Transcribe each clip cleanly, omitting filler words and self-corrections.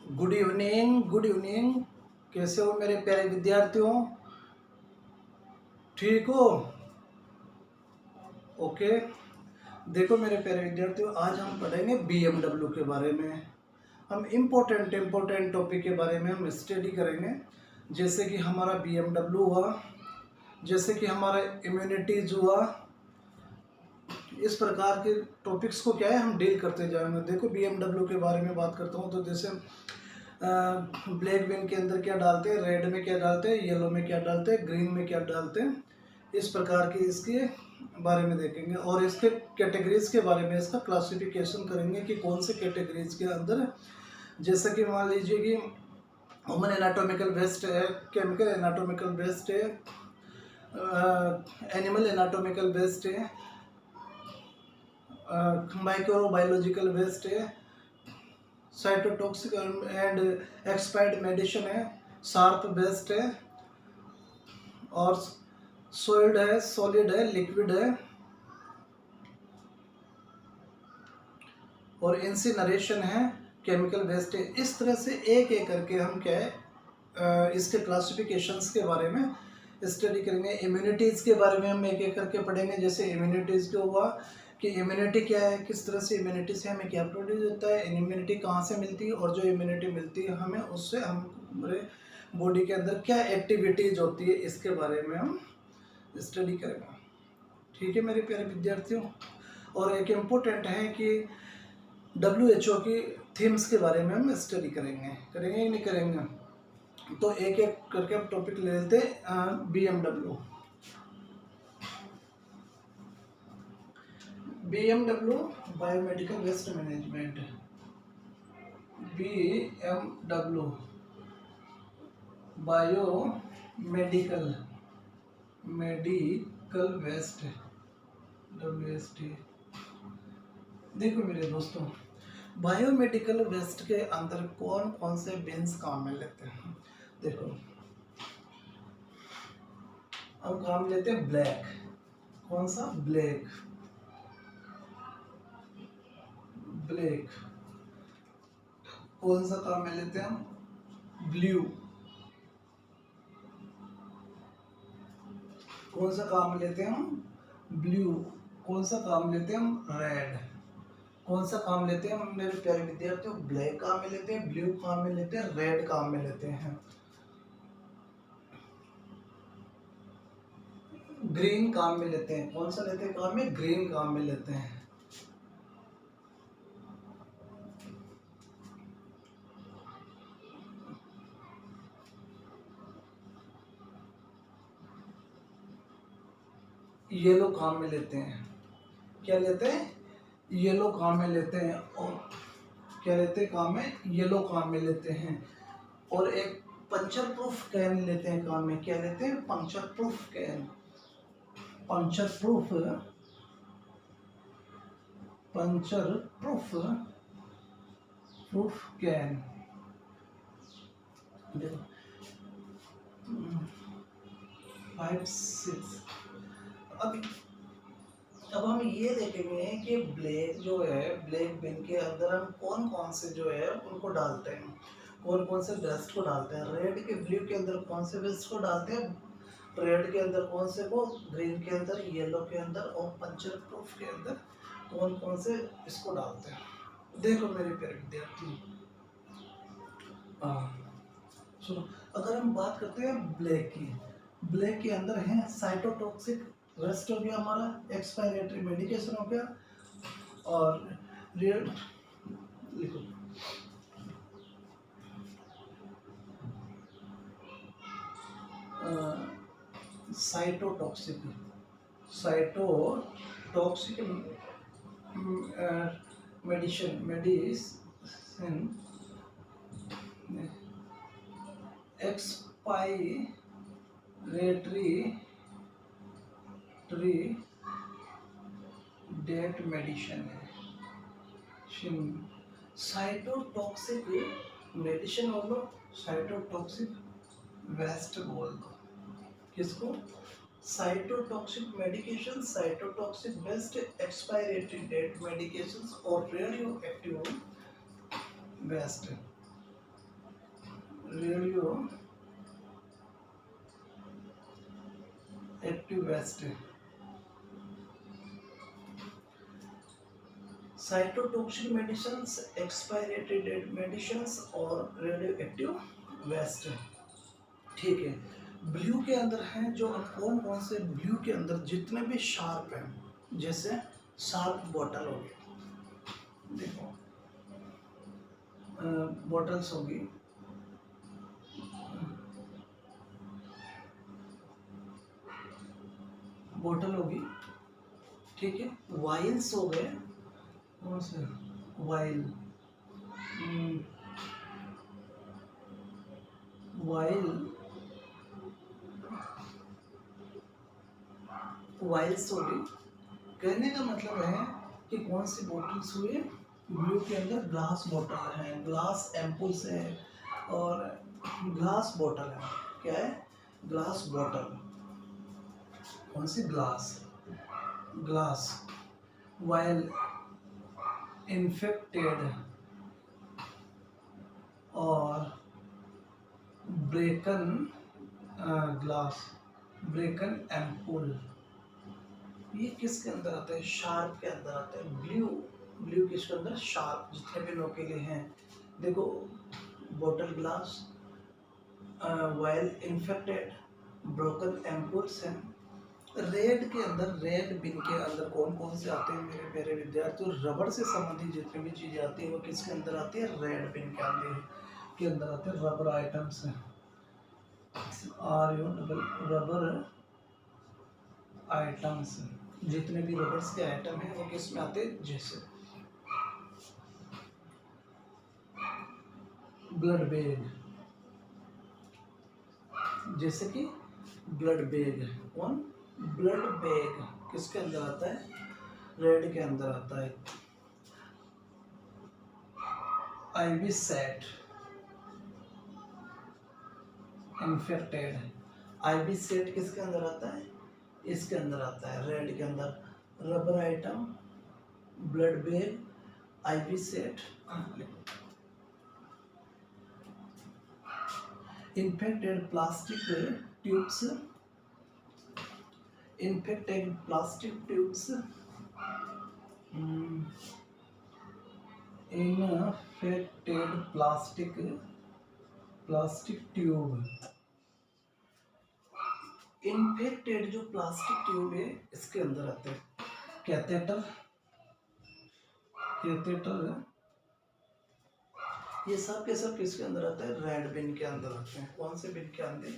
Good evening, good evening. कैसे हो मेरे प्यारे विद्यार्थियों? ठीक हो? ओके। देखो मेरे प्यारे विद्यार्थियों, आज हम पढ़ेंगे BMW के बारे में। हम इम्पोर्टेंट टॉपिक के बारे में हम स्टडी करेंगे। जैसे कि हमारा BMW हुआ, जैसे कि हमारा इम्यूनिटीज हुआ। इस प्रकार के टॉपिक्स को क्या है हम डील करते जाएंगे। देखो BMW के बारे में बात करता हूँ तो जैसे ब्लैक बिन के अंदर क्या डालते हैं, रेड में क्या डालते हैं, येलो में क्या डालते हैं, ग्रीन में क्या डालते हैं। इस प्रकार के इसके बारे में देखेंगे और इसके कैटेगरीज के बारे में इसका क्लासिफिकेशन करेंगे कि कौन से कैटेगरीज के अंदर। जैसे कि मान लीजिए कि ह्यूमन एनाटॉमिकल बेस्ड है, केमिकल एनाटॉमिकल बेस्ड है, एनिमल एनाटॉमिकल बेस्ड है, माइक्रोबायोलॉजिकल बेस्ड है, साइटोटॉक्सिक एंड एक्सपायर्ड मेडिसिन है, शार्प बेस्ड है, और सॉलिड है, सॉलिड है, लिक्विड है, और इंसिनरेशन है, केमिकल वेस्ट है। इस तरह से एक एक करके हम क्या है इसके क्लासिफिकेशंस के बारे में स्टडी करेंगे। इम्यूनिटीज़ के बारे में हम एक एक करके पढ़ेंगे। जैसे इम्यूनिटीज़ जो हुआ कि इम्यूनिटी क्या है, किस तरह से इम्यूनिटी से हमें क्या प्रोड्यूस होता है, इम्यूनिटी कहाँ से मिलती है, और जो इम्यूनिटी मिलती है हमें उससे हमारे बॉडी के अंदर क्या एक्टिविटीज़ होती है, इसके बारे में हम स्टडी करेंगे। ठीक है मेरे प्यारे विद्यार्थियों। और एक इम्पोर्टेंट है कि WHO की थीम्स के बारे में हम स्टडी करेंगे या नहीं करेंगे। तो एक एक करके हम टॉपिक ले लेते हैं। BMW biomedical waste management. BMW biomedical waste, WST। देखो मेरे दोस्तों, बायोमेडिकल वेस्ट के अंदर कौन कौन से बिन्स काम में लेते हैं। देखो हम काम लेते हैं ब्लैक। कौन सा? ब्लैक। ब्लैक। कौन सा काम में लेते हैं हम? ब्लू। कौन सा काम लेते हैं हम? ब्लू। कौन सा काम लेते हैं हम? रेड। कौन सा काम लेते हैं हम मेरे प्यारे विद्यार्थियों? ब्लैक काम में लेते हैं, ब्लू काम में लेते हैं, रेड काम में लेते हैं। ग्रीन काम में लेते हैं। कौन सा लेते हैं काम में? ग्रीन काम में लेते हैं। येलो काम में लेते हैं। क्या लेते हैं? येलो काम में लेते हैं। और क्या लेते हैं काम में? येलो काम में लेते हैं। और एक पंचर प्रूफ कैन लेते हैं काम में। क्या लेते हैं? Puncture proof can. Puncture proof can. देखो 5 6। अब हम ये देखेंगे कि ब्लैक जो है, ब्लैक बिन के अंदर हम कौन कौन से जो है उनको डालते हैं, कौन कौन से वेस्ट को डालते हैं। रेड के ब्लू के अंदर कौन से वेस्ट को डालते हैं? रेड के अंदर कौन से को, ग्रीन के अंदर, येलो के अंदर, और पंचर प्रूफ के अंदर कौन कौन से इसको डालते हैं। देखो मेरे प्यारे विद्यार्थी, सुनो, अगर हम बात करते हैं ब्लैक की, ब्लैक के अंदर है साइटोटॉक्सिक वेस्ट हो गया, हमारा एक्सपायरेटरी मेडिकेशन हो गया, और रियल लिखो cytotoxic medicine expiratory date medicine है। साइटोटॉक्सिक मेडिसिन बोल दो, साइटोटॉक्सिक वेस्ट बोल दो। किसको? Cytotoxic medication, cytotoxic waste, expiratory date medications और radioactive waste. Radioactive waste, cytotoxic medicines, expirated dead medicines और रेडियो एक्टिव वेस्ट। ठीक है, ब्लू के अंदर हैं जो कौन कौन से, ब्लू के अंदर जितने भी शार्प हैं, जैसे शार्प बॉटल हो गई, देखो बॉटल्स होगी, बॉटल होगी, ठीक है, वाइल्स हो गए, कौन से वाइल, वाइल, वाइल्स होगी। कहने का मतलब है कि कौन सी बॉटल्स हुए, ब्लू के अंदर ग्लास बॉटल है, ग्लास एम्पुल्स है और ग्लास बॉटल है। क्या है? Glass bottle. कौन सी? Glass, glass. वाइल इन्फेक्टेड और ब्रेकन ग्लास, ब्रेकन एम्पुल, ये किसके अंदर आता है? शार्प के अंदर आता है। ब्लू, ब्लू किसके अंदर? शार्प, जितने भी नोकीले हैं। देखो, bottle glass, vial infected, broken ampoules हैं। रेड के अंदर, रेड बिन के अंदर कौन कौन से आते हैं मेरे प्यारे विद्यार्थियों? रबड़ से संबंधित जितनी भी चीज़ें आती है वो किसके अंदर आती है? रेड बिन के अंदर आते हैं। रबर आइटम्स हैं, रबर आइटम्स, जितने भी रबर्स के आइटम हैं वो किस में आते हैं? जैसे ब्लड बैग, जैसे कि ब्लड बैग। कौन? ब्लड बैग किसके अंदर आता है? रेड के अंदर आता है। IV set infected, IV set किसके अंदर आता है? इसके अंदर आता है, रेड के अंदर। Rubber item, blood bag, IV set, infected plastic tubes, infected plastic tubes, infected plastic tube. Infected जो प्लास्टिक ट्यूब है इसके अंदर आते हैं। कैथेटर, कैथेटर, ये सब के सब किसके अंदर आते हैं? रेड बिन के अंदर आते हैं। कौन से बिन के अंदर?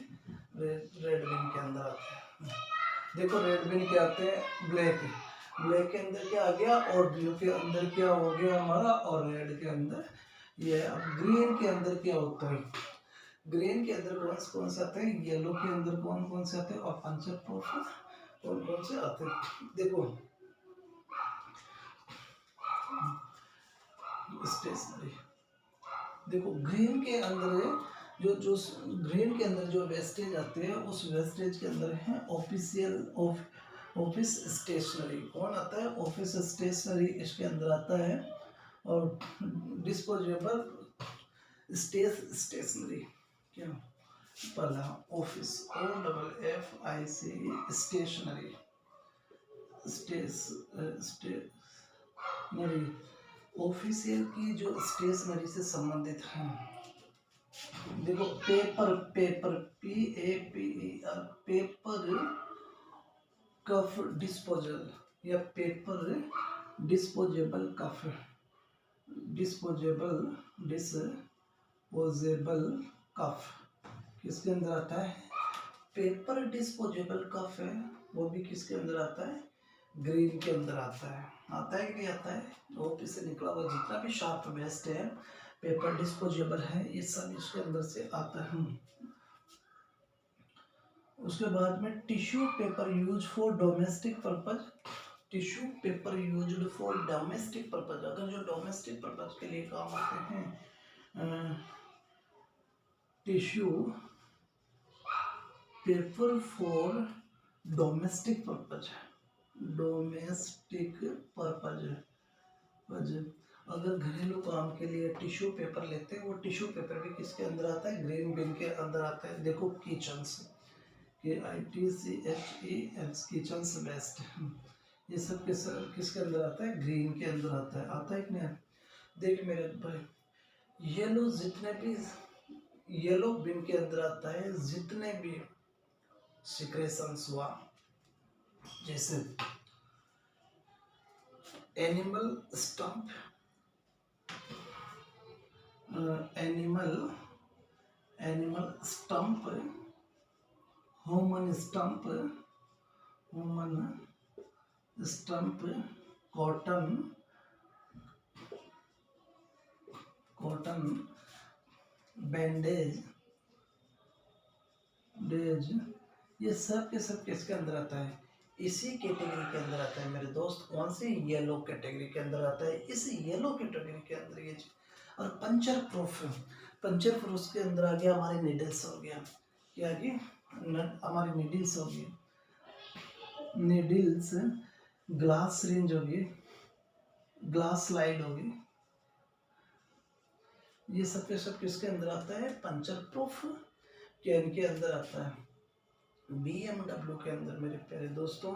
रेड बिन के अंदर आते हैं। देखो, रेड बिन के आते हैं। ब्लैक, ब्लैक के अंदर क्या आ गया? और ब्लू के अंदर क्या हो गया हमारा? और रेड के अंदर ये। अब ग्रीन के अंदर क्या होता है? ग्रीन के अंदर कौन से आते हैं? येलो के अंदर कौन कौन से आते हैं? और पंचप्रोफ कौन कौन से आते हैं? देखो, स्टेशनरी। देखो, ग्रीन के अंदर जो ग्रीन के अंदर जो वेस्टेज आते हैं उस वेस्टेज के अंदर है ऑफिशियल ऑफिस स्टेशनरी। कौन आता है? ऑफिस स्टेशनरी इसके अंदर आता है। और डिस्पोजेबल स्टेशनरी, क्या? पहला office, OFFIC, stationery, stationery official की जो स्टेशनरी से संबंधित हैं। देखो, paper, paper PAPER, paper cup disposal या paper disposable cup, disposable cup किसके अंदर आता है? पेपर डिस्पोजेबल कफ है, वो भी किसके अंदर आता है? ग्रीन के अंदर आता है। आता है कि नहीं आता है? ऑफिस से निकला हुआ जितना भी शार्प वेस्ट है, पेपर डिस्पोजेबल है, ये सब इसके अंदर से आता है। उसके बाद में tissue paper use for domestic purpose, tissue paper used for domestic purpose, अगर जो डोमेस्टिक पर्पज के लिए काम आते हैं, tissue paper for domestic purpose, domestic purpose. अगर घरेलू काम के लिए टिश्यू पेपर लेते हैं, वो टिश्यू पेपर भी किसके अंदर आता है? ग्रीन बिन के अंदर आता है। देखो किचन्स, KITCHENS, किचन्स वेस्ट, ये सब किसके अंदर आता है? ग्रीन के अंदर आता है। आता है कि नहीं? देख मेरे भाई, येलो जितने भी येलो बिन के अंदर आता है जितने भी सिक्रेशंस हुआ, जैसे animal stump, animal stump, human stump, cotton bandage, ये सब के सब किसके अंदर आता है? इसी कैटेगरी के अंदर आता है मेरे दोस्त। कौन सी? येलो कैटेगरी के अंदर आता है। इस येलो कैटेगरी के अंदर ये और पंचर प्रूफ के अंदर आ गया हमारे नीडल्स हो गया। क्या कि हमारी नीडल्स होगी, नीडल्स, ग्लास सिरिंज होगी, ग्लास स्लाइड होगी, ये सब के सब किसके अंदर आता है? पंचर प्रूफ कैन के अंदर आता है। BMW के अंदर मेरे प्यारे दोस्तों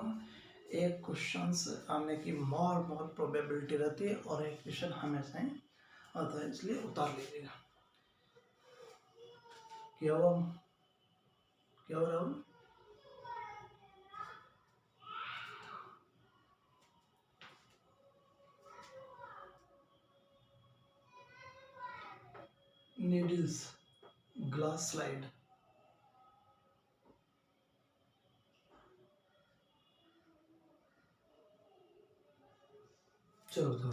एक क्वेश्चन आने की मोर प्रोबेबिलिटी रहती है, और एक क्वेश्चन हमेशा ही आता है, इसलिए उतार लीजिएगा। क्या हो रहा हूँ? नीडल्स, ग्लास स्लाइड, चलो तो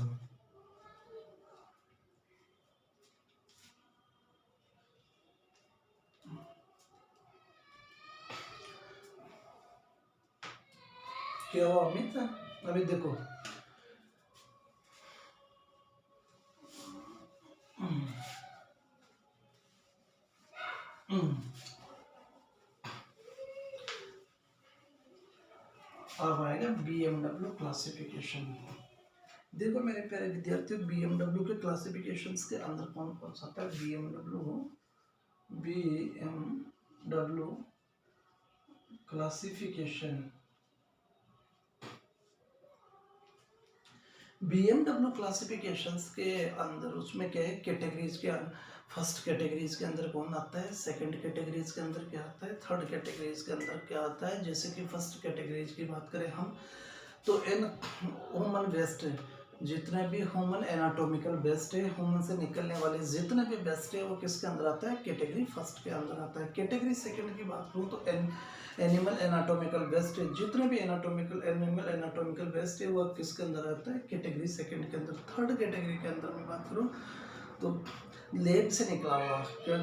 क्या हुआ अमित? अभी देखो, अब आएगा BMW क्लासिफिकेशन। देखो मेरे प्यारे विद्यार्थियों, BMW के क्लासिफिकेशंस के अंदर कौन कौन सा आता है? BMW क्लासिफिकेशन, BMW क्लासिफिकेशंस के अंदर उसमें क्या है? कैटेगरीज के फर्स्ट कैटेगरीज के अंदर कौन आता है? सेकंड कैटेगरीज के अंदर क्या आता है? थर्ड कैटेगरीज के अंदर क्या आता है? जैसे कि फर्स्ट कैटेगरीज की बात करें हम, तो इन ह्यूमन वेस्ट, जितने भी ह्यूमन एनाटॉमिकल वेस्ट है, ह्यूमन से निकलने वाले जितने भी वेस्ट है, वो किसके अंदर आता है? कैटेगरी फर्स्ट के अंदर आता है। कैटेगरी सेकंड की बात करूँ तो एनिमल एनाटॉमिकल वेस्ट है, जितने भी एनिमल एनाटॉमिकल वेस्ट है वो किसके अंदर आता है? कैटेगरी सेकंड के अंदर। थर्ड कैटेगरी के अंदर मैं बात करूँ तो लैब से निकला हुआ, क्या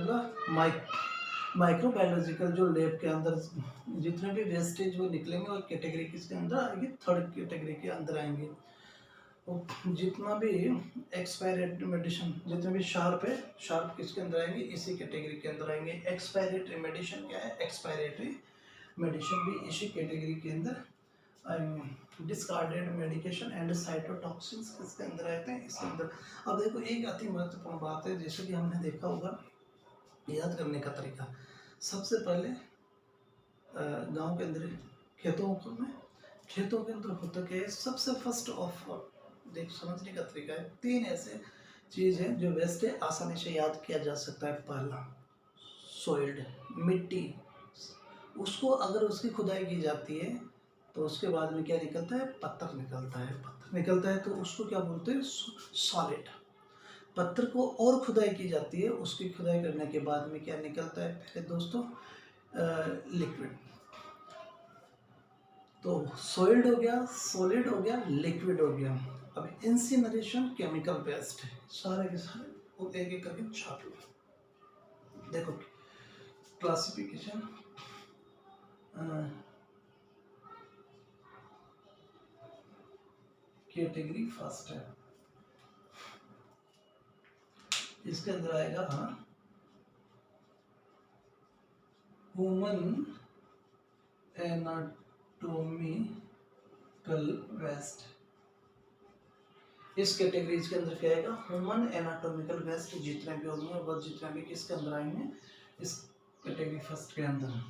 माइक्रोबायोलॉजिकल, जो लैब के अंदर जितने भी वेस्टेज वो निकलेंगे, वो कैटेगरी किसके अंदर आएगी? थर्ड कैटेगरी के अंदर आएंगे। जितना भी एक्सपायरेटरी मेडिसिन, जितने भी शार्प है, शार्प किसके अंदर आएंगे? इसी कैटेगरी के अंदर आएंगे। एक्सपायरेटरी मेडिसिन क्या है? एक्सपायरेटरी मेडिसिन भी इसी कैटेगरी के अंदर आएंगे। डिस्कार्डेड मेडिकेशन एंड साइटोटॉक्सिन्स किसके अंदर आते हैं? इसके अंदर। अब देखो एक अति महत्वपूर्ण बात है, जैसे कि हमने देखा होगा, याद करने का तरीका, सबसे पहले गांव के अंदर खेतों के अंदर होता क्या है? सबसे फर्स्ट ऑफ देख समझने का तरीका है, तीन ऐसे चीज है जो वेस्ट है, आसानी से याद किया जा सकता है। पहला सॉइल्ड, मिट्टी, उसको अगर उसकी खुदाई की जाती है तो उसके बाद में क्या निकलता है? पत्थर निकलता है। पत्थर निकलता है तो उसको क्या बोलते हैं? सॉलिड। पत्थर को और खुदाई की जाती है, उसकी खुदाई करने के बाद में क्या निकलता है पहले दोस्तों? लिक्विड। तो सॉलिड हो गया, सॉलिड हो गया, लिक्विड हो गया। अब इंसिनरेशन केमिकल वेस्ट है, सारे के सारे वो एक एक करके छाप लो। देखो क्लासिफिकेशन, कैटेगरी फर्स्ट है, इसके अंदर आएगा ह्यूमन एनाटॉमिकल वेस्ट। इस कैटेगरीज के अंदर क्या आएगा, ह्यूमन एनाटॉमिकल वेस्ट जितने भी होंगे वो जितने भी किसके अंदर आएंगे, इस कैटेगरी फर्स्ट के अंदर।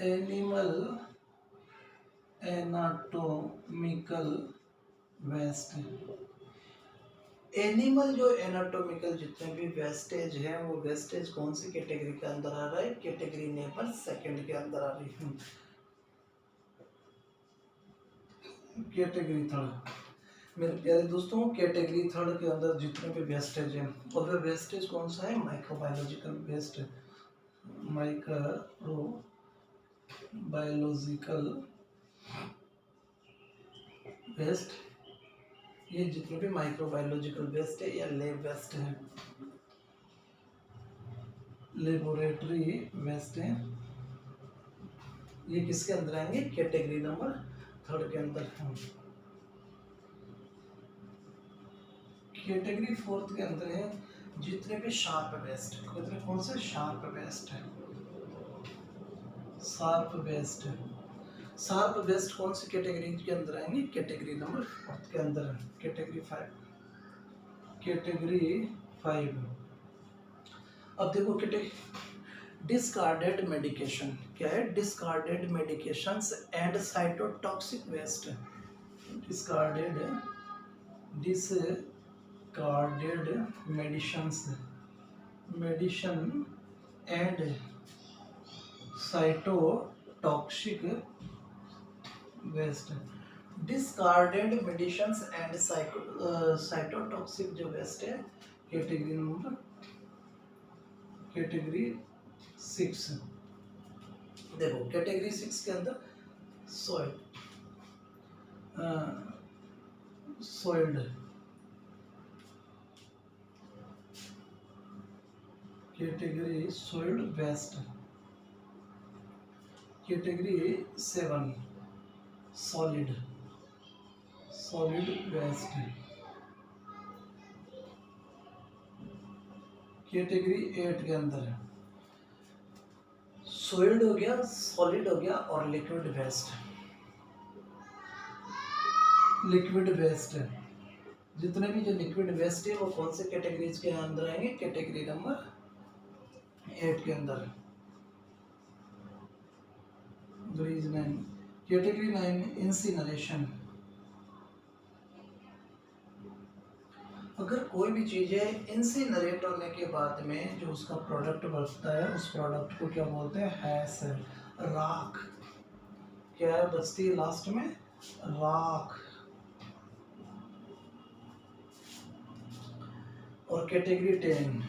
एनिमल एनाटॉमिकल वेस्ट, एनिमल जो एनाटॉमिकल जितने भी वेस्टेज है वो वेस्टेज कौन सी कैटेगरी के अंदर आ रहा है, कैटेगरी नंबर सेकंड के अंदर आ रही है। कैटेगरी थर्ड मेरे प्यारे दोस्तों, कैटेगरी थर्ड के अंदर जितने भी वेस्टेज है और वे वेस्टेज कौन सा है, माइक्रोबायोलॉजिकल वेस्ट, माइक्रोबायोलॉजिकल वेस्ट, ये जितने भी माइक्रोबायोलॉजिकल वेस्ट है या लैब वेस्ट है, लेबोरेटरी वेस्ट है, ये किसके अंदर आएंगे, कैटेगरी नंबर थर्ड के अंदर है। कैटेगरी फोर्थ के अंदर है जितने भी शार्प वेस्ट, कितने कौन से शार्प वेस्ट है, शार्प वेस्ट है। शार्प वेस्ट कौन सी कैटेगरी के अंदर आएंगे, कैटेगरी नंबर फोर्थ के अंदर है, कैटेगरी फाइव। अब देखो डिस्कार्डेड मेडिकेशन क्या है, discarded medications and cytotoxic waste, discarded medicine and cytotoxic waste, discarded medicines and cytotoxic जो वेस्ट है कैटेगरी नंबर कैटेगरी 6। देखो कैटेगरी 6 के अंदर soiled category soiled waste, category 7 solid waste, category 8 के अंदर है सॉलिड हो गया, सॉलिड हो गया और लिक्विड वेस्ट है। जितने भी जो लिक्विड वेस्ट है वो कौन से कैटेगरीज के अंदर आएंगे, कैटेगरी नंबर 8 के अंदर। कैटेगरी 9 इंसिनरेशन, अगर कोई भी चीज़ है इंसिनरेट होने के बाद में जो उसका प्रोडक्ट बचता है उस प्रोडक्ट को क्या बोलते हैं, हैश, राख, क्या है बचती है लास्ट में, राख। और कैटेगरी 10,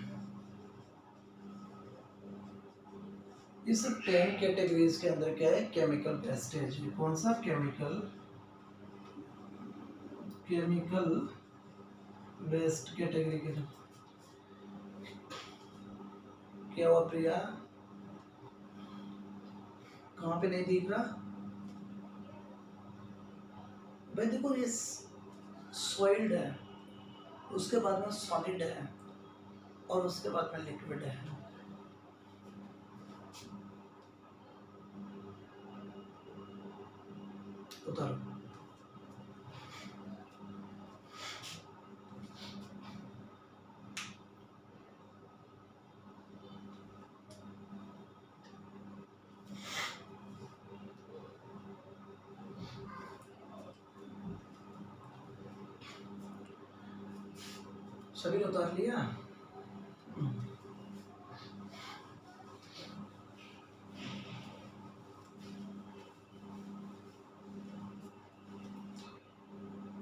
इस 10 कैटेगरीज के अंदर क्या है, केमिकल वेस्टेज, कौन सा, केमिकल वेस्ट कैटेगरी के। क्या हुआ प्रिया, कहाँ पे नहीं दिख रहा भाई, देखो ये सॉइल्ड है, उसके बाद में सॉलिड है और उसके बाद में लिक्विड है। उतारो, सभी ने उतार लिया।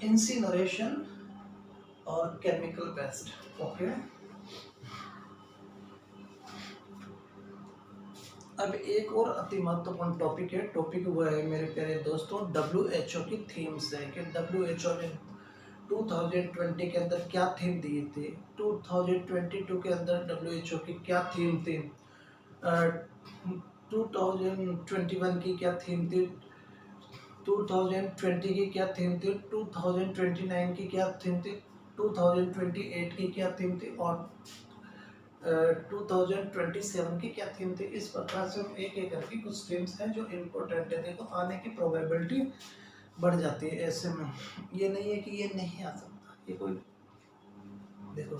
इंसिनरेशन और केमिकल वेस्ट, ओके। अब एक और अति महत्वपूर्ण टॉपिक है, टॉपिक वो है मेरे प्यारे दोस्तों WHO की थीम्स है कि WHO ने 2020 के अंदर क्या थीम दी थी, 2022 के अंदर WHO की क्या थीम थी, 2021 की क्या थीम थी, 2020 की क्या थीम थी, 2029 की क्या थीम थी, 2028 की क्या थीम थी और 2027 की क्या थीम थी। इस प्रकार से हम एक एक करके कुछ थीम्स हैं जो इम्पोर्टेंट है, देखो आने की प्रोबेबिलिटी बढ़ जाती है। ऐसे में ये नहीं है कि ये नहीं आ सकता, ये कोई देखो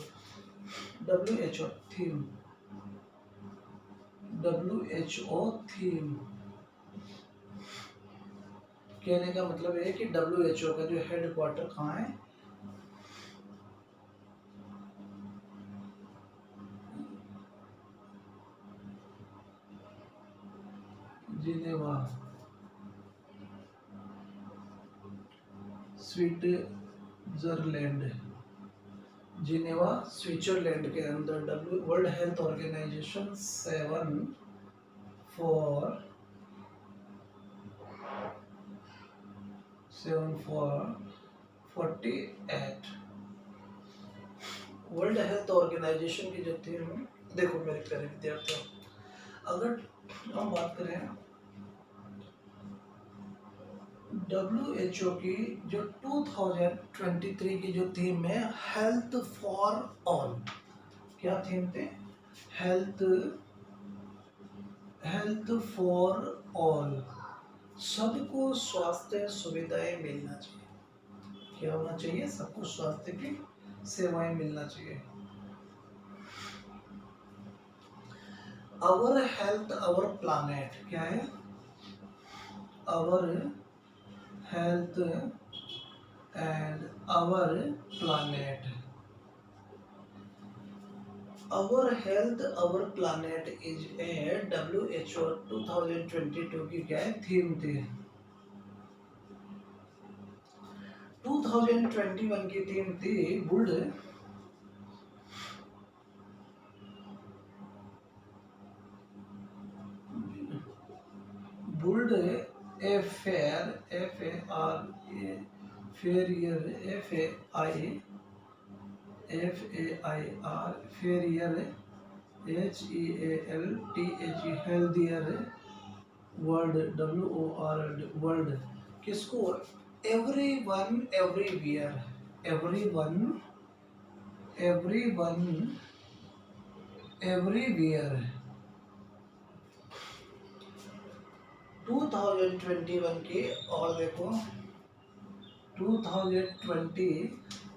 WHO थीम, WHO थीम कहने का मतलब है कि WHO का जो हेड क्वार्टर कहाँ है, जिनेवा स्विट्जरलैंड, जिनेवा स्विट्जरलैंड के अंदर World Health Organization 7/4/48 World Health Organization की जो थीम है, देखो मेरे प्यारे विद्यार्थियों, अगर हम बात करें WHO की जो 2023 की जो थीम है, हेल्थ फॉर ऑल, क्या थीम थे, हेल्थ हेल्थ फॉर ऑल, सबको स्वास्थ्य सुविधाएं मिलना चाहिए। क्या होना चाहिए, सबको स्वास्थ्य की सेवाएं मिलना चाहिए। आवर हेल्थ आवर प्लानेट, क्या है, our health and our planet, our health our planet is a WHO 2022 की क्या है, थीम थी। 2021 की थीम थी built a fair, FAR फेरियर, FAIR फेरियर, HEALTH healthier world, WORLD world, किसको, एवरीवन एवरीवेयर, एवरीवन एवरीवेयर। 2021 की और देखो 2020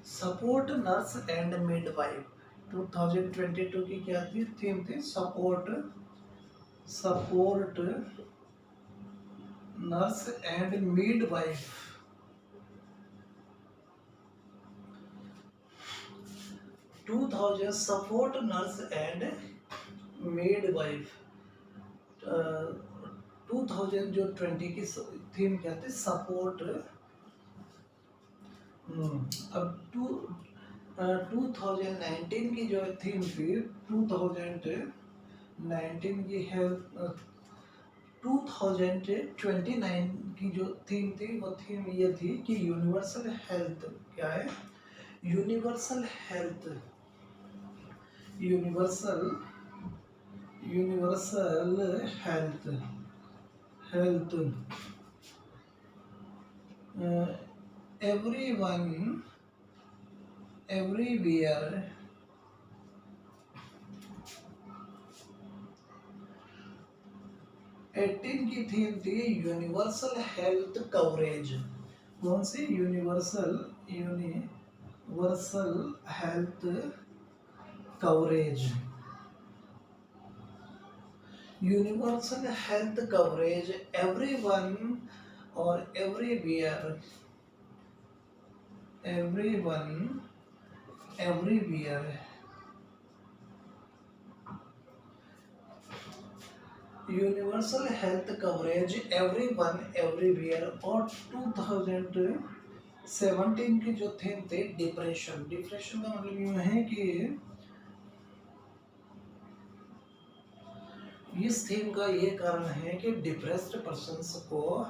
सपोर्ट नर्स एंड मिडवाइफ, 2022 की क्या थी, थीम थी support nurse and midwife. 2000 support nurse and midwife. 2000 जो 20 की थीम क्या थी, सपोर्ट। अब 2019 की जो थीम थी, 2019 की हेल्थ, 2029 की जो थीम थी, वो थीम ये थी कि यूनिवर्सल हेल्थ, क्या है, universal health, universal health everyone everywhere. 18 की थीम थी यूनिवर्सल हेल्थ कवरेज, कौन सी, यूनिवर्सल हेल्थ कवरेज, यूनिवर्सल हेल्थ कवरेज एवरीवन और everywhere, everyone everywhere. Universal health coverage everyone everywhere. और 2017 की जो थीम थी डिप्रेशन, डिप्रेशन का मतलब यूँ है कि इस थीम का ये कारण है कि डिप्रेस्ड पर्सन्स को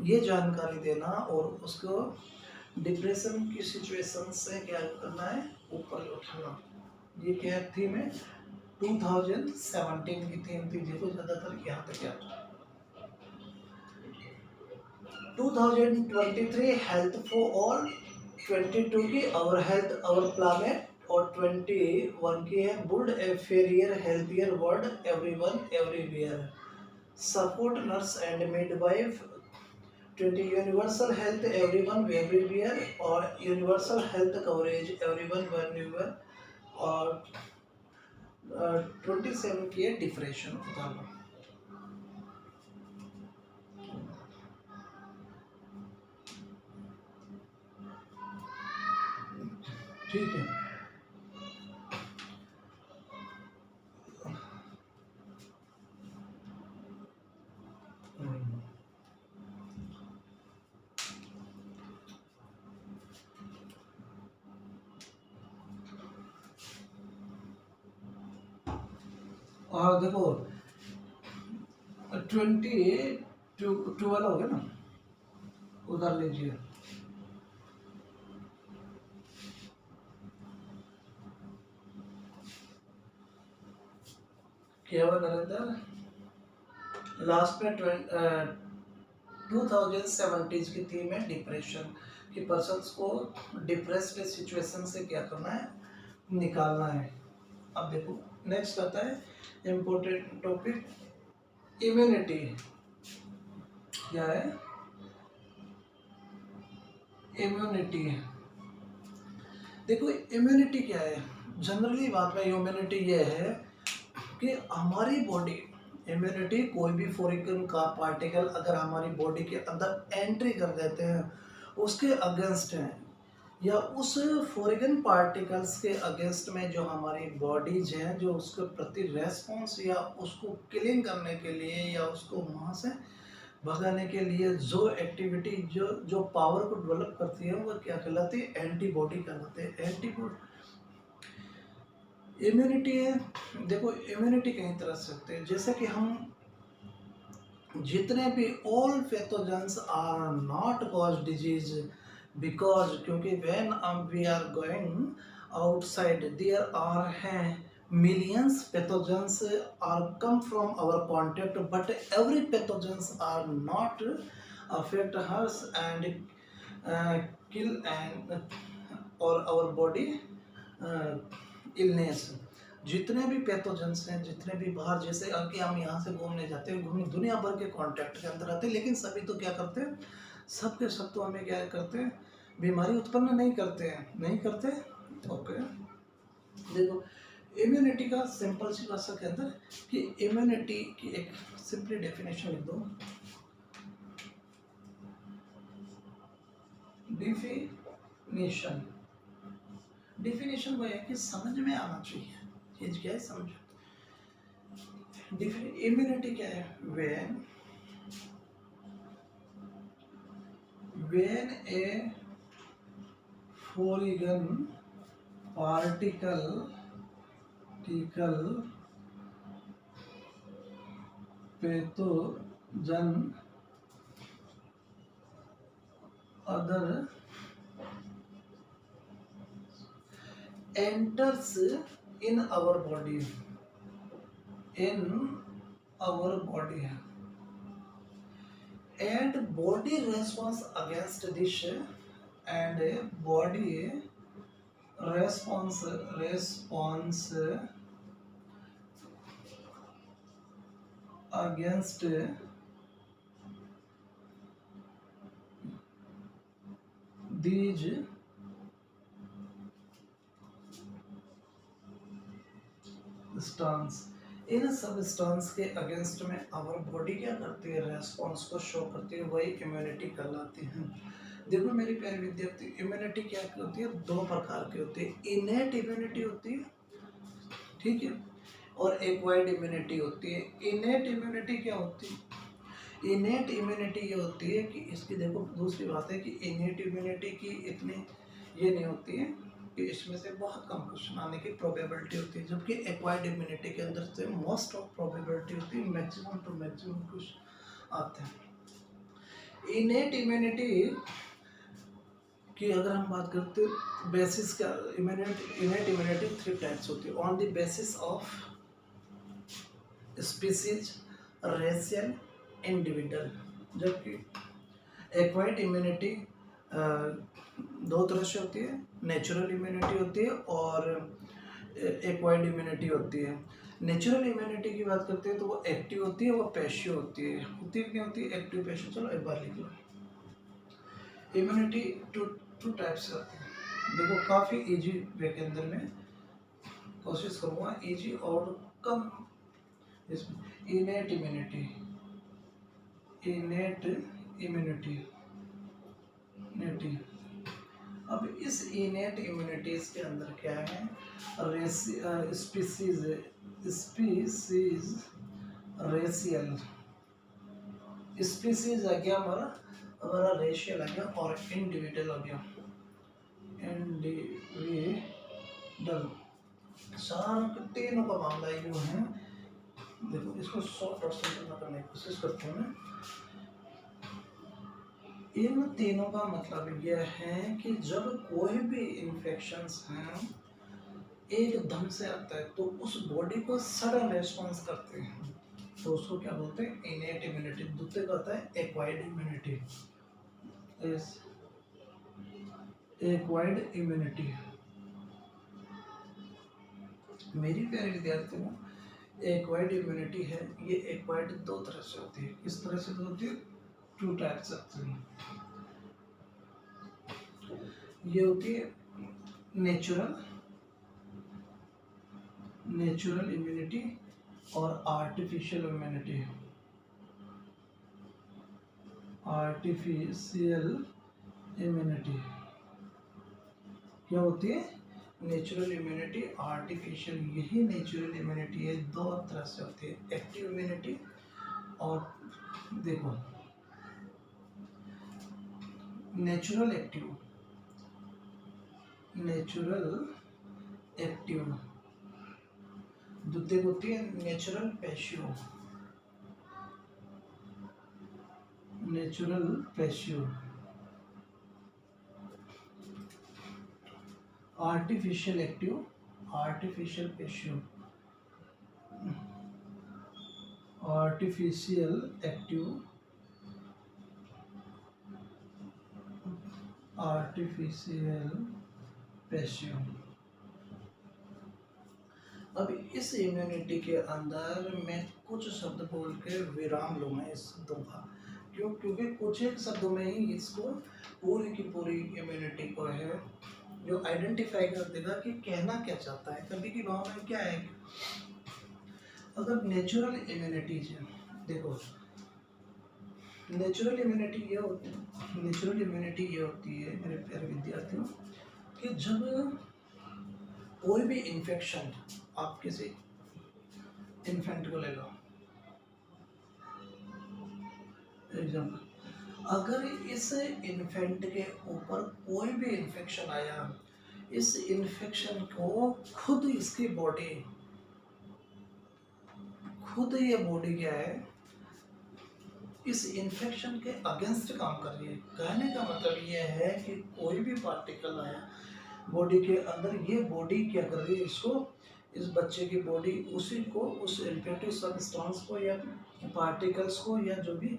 ये जानकारी देना और उसको डिप्रेशन की सिचुएशन से क्या करना है, ऊपर उठाना। ये क्या थीम है, 2017 की थीम थी, देखो ज्यादातर यहाँ तक क्या। 2023 हेल्थ फॉर ऑल, 22 की आवर हेल्थ आवर प्लानेट और 21 की है build a fairer healthier world everyone everywhere, support nurse and midwife. 20 universal health everyone everywhere और universal health coverage everyone everywhere. और 27 की है डिप्रेशन उतारना। ठीक है। और देखो 12 हो गया ना, उधर लीजिए। क्या हुआ नरेंद्र, लास्ट में 2070 की थीम है डिप्रेशन, कि पर्सन्स को डिप्रेस्ड सिचुएशन से क्या करना है, निकालना है। अब देखो नेक्स्ट आता है इम्पोर्टेंट टॉपिक, इम्यूनिटी। क्या है इम्यूनिटी? देखो इम्यूनिटी क्या है, जनरली बात में इम्यूनिटी ये है कि हमारी बॉडी, इम्यूनिटी कोई भी फॉरेन का पार्टिकल अगर हमारी बॉडी के अंदर एंट्री कर देते हैं उसके अगेंस्ट हैं, या उस फॉरेन पार्टिकल्स के अगेंस्ट में जो हमारी बॉडीज हैं जो उसके प्रति रेस्पॉन्स या उसको किलिंग करने के लिए या उसको वहाँ से भगाने के लिए जो एक्टिविटी जो जो पावर को डेवलप करती है वो क्या कहलाती है, एंटीबॉडी कहलाते हैं। एंटीबॉडी इम्यूनिटी है। देखो इम्यूनिटी कई तरह से होते हैं, जैसे कि हम जितने भी all pathogens are not cause disease because, क्योंकि when we are going outside there are हैं millions pathogens are come from our contact, but every pathogens are not affect us and kill and or our body illness। जितने भी pathogens हैं, जितने भी बाहर, जैसे कि हम यहाँ से घूमने जाते हैं, घूमने दुनिया भर के कांटेक्ट के अंदर आते हैं, लेकिन सभी तो क्या करते हैं, सब के सब तो हमें क्या करते हैं, बीमारी उत्पन्न नहीं करते हैं, नहीं करते। ओके देखो इम्यूनिटी का सिंपल सी भाषा के अंदर कि इम्यूनिटी की एक सिंपली डेफिनेशन लिख दो, डिफिनेशन वो है कि समझ में आना चाहिए चीज क्या है, समझ। इम्यूनिटी क्या है, when a foreign particle pathogen other enters in our body and body response against this and body response against these stones, इन सब स्टॉन्स के अगेंस्ट में आवर बॉडी क्या करती है, रेस्पॉन्स को शो करती है, वही इम्यूनिटी कहलाती है। देखो मेरे प्यारे विद्यार्थी, इम्यूनिटी क्या होती है, दो प्रकार की होती है, इनेट इम्यूनिटी होती है, ठीक है, और एक्वायर्ड इम्यूनिटी होती है। इनेट इम्यूनिटी क्या होती है, इनेट इम्यूनिटी ये होती है कि इसकी देखो दूसरी बात है कि इनेट इम्यूनिटी की इतनी ये नहीं होती है कि इसमें से बहुत कम क्वेश्चन आने की प्रोबेबिलिटी होती है, जबकि एक्वायर्ड इम्यूनिटी के अंदर से मोस्ट ऑफ प्रोबेबिलिटी होती है, मैक्सिमम टू मैक्सिमम क्वेश्चन आते हैं। इनेट इम्यूनिटी की अगर हम बात करते हैं बेसिस का, इनेट इम्यूनिटी 3 टाइप्स होती है, on the basis of species, racial, individual, जबकि एक्वायर्ड इम्यूनिटी दो तरह से होती है, नेचुरल इम्यूनिटी होती है और एक्वायर्ड इम्यूनिटी होती है। नेचुरल इम्यूनिटी की बात करते हैं तो वो एक्टिव होती है, वो पैसिव होती है। क्या होती है? Active, passive. चलो एक बार लिख लो। इम्यूनिटी टू टाइप्स से होती है। देखो काफ़ी इजी वे के अंदर में कोशिश करूँगा, इजी और कम इसमें। इनेट इम्यूनिटी, अब इस इनेट इम्यूनिटीज के अंदर क्या है? स्पीसीज रेशियल, स्पीसीज आ गया हमारा रेशियल आ गया, और इंडिविजुअल आ गया, इंडिविजुअल। सारा तीनों का मामला यूँ है। देखो इसको 100% करने की कोशिश करते हैं। इन तीनों का मतलब यह है कि जब कोई भी इन्फेक्शंस हैं एकदम से आता है तो उस बॉडी को सडन रेस्पॉन्स करते हैं, तो उसको क्या बोलते हैं? Innate immunity. दूसरे का होता है एक्वायर्ड इम्यूनिटी। Acquired immunity. मेरी प्यारे विद्यार्थियों, एक्वायर्ड इम्यूनिटी है, ये एक्वायर्ड दो तरह से होती है। किस तरह से होती है? टू टाइप्स होती है। ये होती है नेचुरल इम्यूनिटी और आर्टिफिशियल इम्यूनिटी। क्या होती है? Natural immunity, artificial. यही नेचुरल इम्यूनिटी है, दो तरह से होती है, एक्टिव इम्यूनिटी और देखो नेचुरल एक्टिव। दूसरी होती है natural passive. Artificial active, artificial passive. Artificial active, artificial passive. अब इस इम्यूनिटी के अंदर मैं कुछ शब्द बोल के विराम लूँगा इस शब्दों का। क्यों? क्योंकि कुछ एक शब्दों में ही इसको पूरी की पूरी इम्यूनिटी को है जो आइडेंटिफाई कर देगा कि कहना क्या चाहता है। कभी की भावना क्या है? अगर नेचुरल इम्यूनिटीज है, देखो नेचुरल इम्यूनिटी ये होती है मेरे प्यारे विद्यार्थियों कि जब कोई भी इन्फेक्शन, आप किसी इन्फेंट को ले लो एग्जाम्पल, अगर इस इन्फेंट के ऊपर कोई भी इन्फेक्शन आया, इस इन्फेक्शन को खुद इसकी बॉडी, ये बॉडी क्या है? इस इन्फेक्शन के अगेंस्ट काम कर रही है। कहने का मतलब ये है कि कोई भी पार्टिकल आया बॉडी के अंदर, ये बॉडी क्या कर रही है? इसको, इस बच्चे की बॉडी उसी को, उस इन्फेक्टिव सब्सटेंस को या पार्टिकल्स को या जो भी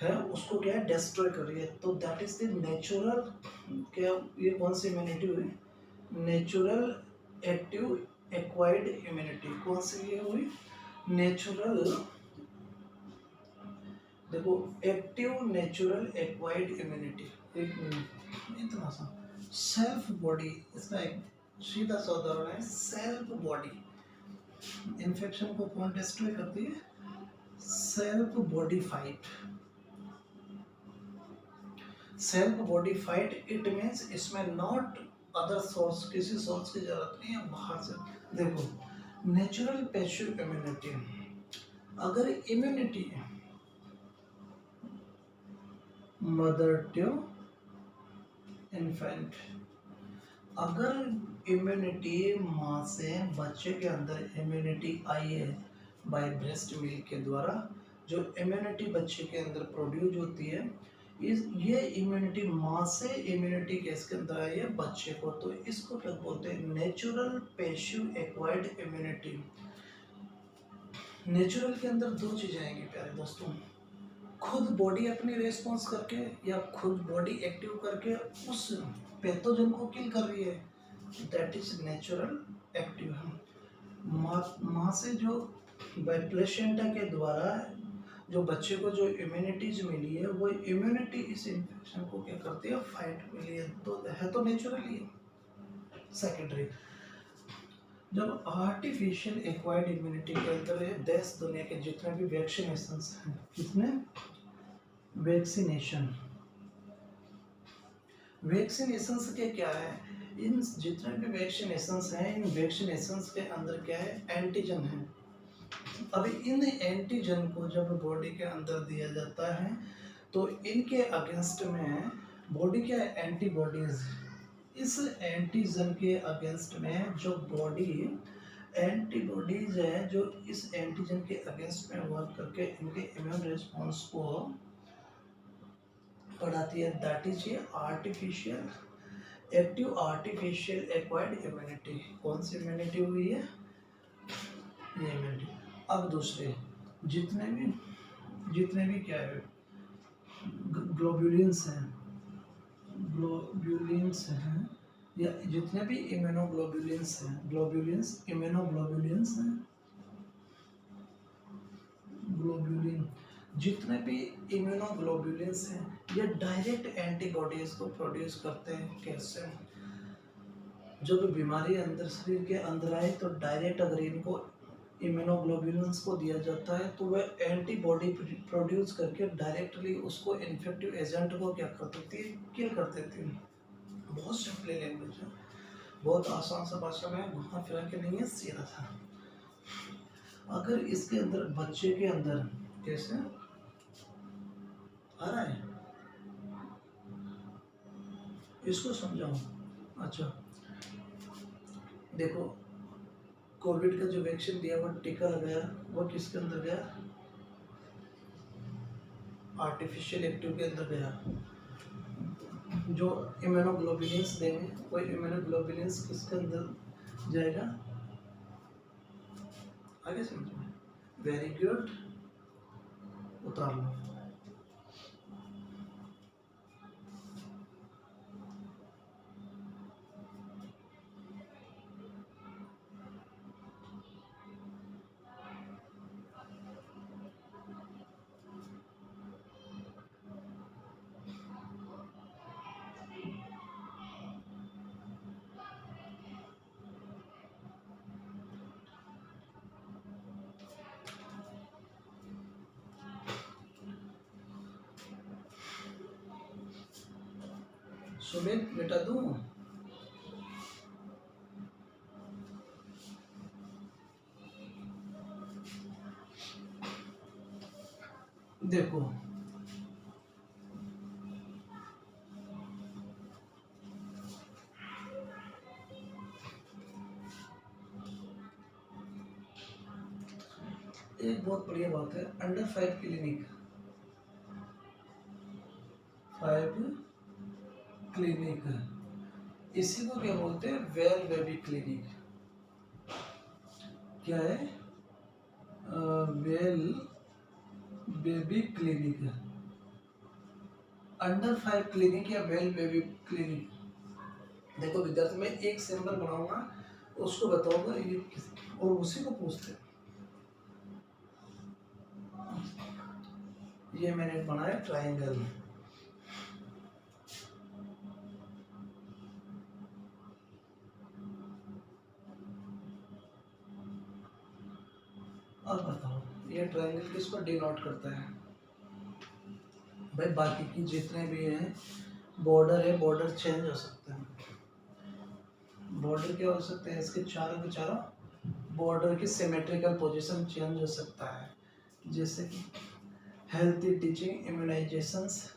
है उसको क्या है? डिस्ट्रॉय कर रही है। तो दैट इज द नेचुरल, क्या ये कौन सी इम्यूनिटी हुई? Natural active acquired immunity. कौन सी ये हुई? नेचुरल, देखो एक्टिव नेचुरल एक्वायर्ड इम्यूनिटी। एक मिनट, इतना सा सेल्फ बॉडी, इसका एक सीधा सा उदाहरण है सेल्फ बॉडी। इन्फेक्शन को कौन डिस्ट्रॉय करती है? Self body fight. Self body fight, it means इसमें नॉट अदर सोर्स, किसी सोर्स की जरूरत नहीं है बाहर से। देखो नेचुरल पैसिव इम्यूनिटी, अगर इम्यूनिटी मदर टू इन्फेंट, अगर इम्यूनिटी माँ से बच्चे के अंदर इम्यूनिटी आई है बाय ब्रेस्ट मिल्क के द्वारा, जो इम्यूनिटी बच्चे के अंदर प्रोड्यूस होती है, ये इम्यूनिटी माँ से इम्यूनिटी किसके अंदर आई है? बच्चे को। तो इसको क्या बोलते हैं? Natural passive acquired immunity. Natural के अंदर दो चीजें आएंगी प्यारे दोस्तों, खुद बॉडी अपनी रेस्पॉन्स करके या खुद बॉडी एक्टिव करके उस पैथोजन को किल कर रही है, दैट इज नेचुरल एक्टिव। माँ से जो प्लेसेंटा के द्वारा जो बच्चे को जो इम्यूनिटीज मिली है, वो इम्यूनिटी इस इन्फेक्शन को क्या करती है, फाइट मिली है, तो है तो नेचुरली। सेकेंडरी, जब आर्टिफिशियल एक्वायर्ड इम्यूनिटी के अंदर है, देश दुनिया के जितने भी वैक्सीनेशन हैं, कितने वैक्सीनेशन के क्या है, इन जितने भी वैक्सीनेशंस हैं, इन वैक्सीनेशंस के अंदर क्या है, एंटीजन है। अभी इन एंटीजन को जब बॉडी के अंदर दिया जाता है तो इनके अगेंस्ट में बॉडी क्या है, एंटीबॉडीज। इस एंटीजन के अगेंस्ट में जो बॉडी एंटीबॉडीज है, जो इस एंटीजन के अगेंस्ट में वर्क करके इनके इम्यून रिस्पॉन्स को बढ़ाती है, दैट इज ये artificial active artificial acquired immunity. कौन सी इम्यूनिटी हुई है, ये इम्यूनिटी। अब दूसरे जितने भी क्या है, ग्लोब्यूलिन्स हैं या जितने भी इम्यूनोग्लोब्यूलिन्स हैं, ग्लोब्यूलिन, जितने भी इम्यूनोग्लोब्यूलिन्स हैं, ये डायरेक्ट एंटीबॉडीज को प्रोड्यूस करते हैं। कैसे, जब बीमारी अंदर शरीर के अंदर आए तो डायरेक्ट अगर इनको इम्यूनोग्लोब्यूलिन्स को दिया जाता है तो वह एंटीबॉडी प्रोड्यूस करके डायरेक्टली उसको इन्फेक्टिव एजेंट को क्या कर देती है, किल कर देती है। बहुत सिंपल लैंग्वेज है, बहुत आसान सा भाषा में, घुमा फिरा के नहीं है, सीधा था। अगर इसके अंदर बच्चे के अंदर कैसे आ रहा है, इसको समझाओ। अच्छा देखो, कोविड का जो वैक्सीन दिया, वो टीका लगाया, वो किसके अंदर गया, आर्टिफिशियल एक्टिव के अंदर गया। जो इम्यूनोग्लोब्यूलिन्स देंगे, वो इम्यूनोग्लोब्यूलिन्स किसके अंदर जाएगा, आगे समझो। वेरी गुड, उतार लो। सुमित बेटा दूं, देखो एक बहुत बढ़िया बात है, अंडर 5 क्लिनिक, इसी को क्या बोलते हैं, वेल बेबी क्लिनिक। क्या है, well baby clinic, under 5 clinic या वेल बेबी क्लिनिक। देखो विद्यार्थी, मैं एक सिंबल बनाऊंगा, उसको बताऊंगा ये किस, और उसी को पूछते। ये मैंने बनाया ट्रायंगल, अब बताओ ये ट्रायंगल किसको डिनोट करता है भाई। बाकी की जितने भी हैं बॉर्डर है, बॉर्डर चेंज हो सकते हैं। बॉर्डर क्या हो सकते हैं, इसके चारों के चारों बॉर्डर की सिमेट्रिकल पोजीशन चेंज हो सकता है, जैसे कि हेल्थी टीचिंग, इम्यूनाइजेशंस,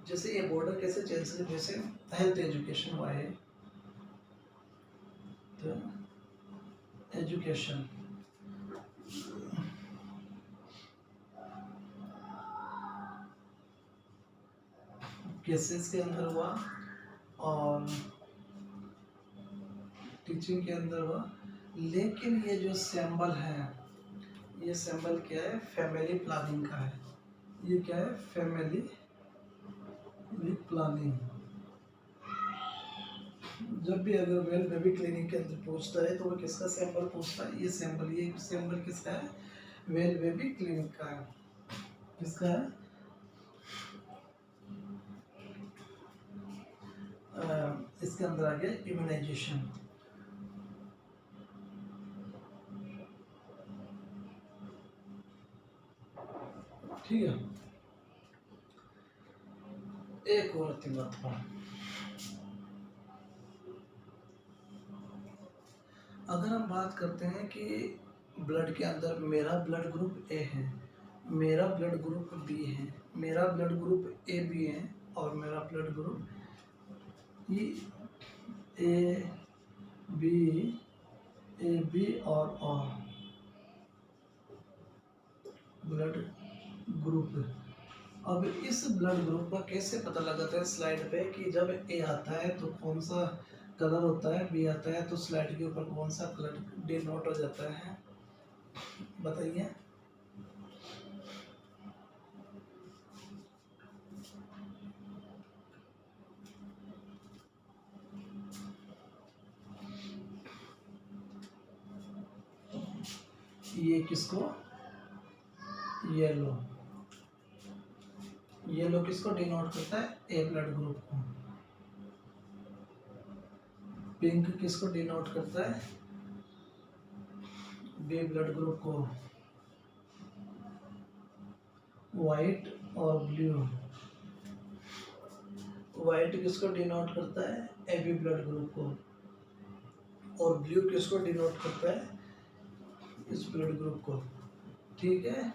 जैसे ये बॉर्डर कैसे चेंज है, जैसे हेल्थ एजुकेशन हुआ है, तो एजुकेशन केसेस के अंदर हुआ और टीचिंग के अंदर हुआ, लेकिन ये जो सिंबल है, ये सिंबल क्या है, फैमिली प्लानिंग का है। ये क्या है, फैमिली प्लानिंग। जब भी अगर वेल बेबी क्लिनिक के अंदर पूछता है तो वो किसका सिंबल पूछता है, ये सिंबल। ये सिंबल किसका है, वेल बेबी क्लिनिक का है। किसका है, इसके अंदर आ गया इम्यूनाइजेशन। ठीक है, एक और बात पर, अगर हम बात करते हैं कि ब्लड के अंदर मेरा ब्लड ग्रुप ए है, मेरा ब्लड ग्रुप बी है, मेरा ब्लड ग्रुप ए बी है, और मेरा ब्लड ग्रुप ए बी और ब्लड ग्रुप। अब इस ब्लड ग्रुप का कैसे पता लगाता है स्लाइड पे, कि जब ए आता है तो कौन सा कलर होता है, बी आता है तो स्लाइड के ऊपर कौन सा कलर डिनोट हो जाता है, बताइए। ये किसको, येलो, येलो किसको डिनोट करता है, ए ब्लड ग्रुप को। पिंक किसको डिनोट करता है, बी ब्लड ग्रुप को। वाइट और ब्लू, वाइट किसको डिनोट करता है, ए बी ब्लड ग्रुप को, और ब्लू किसको डिनोट करता है, इस ब्लड ग्रुप को। ठीक है,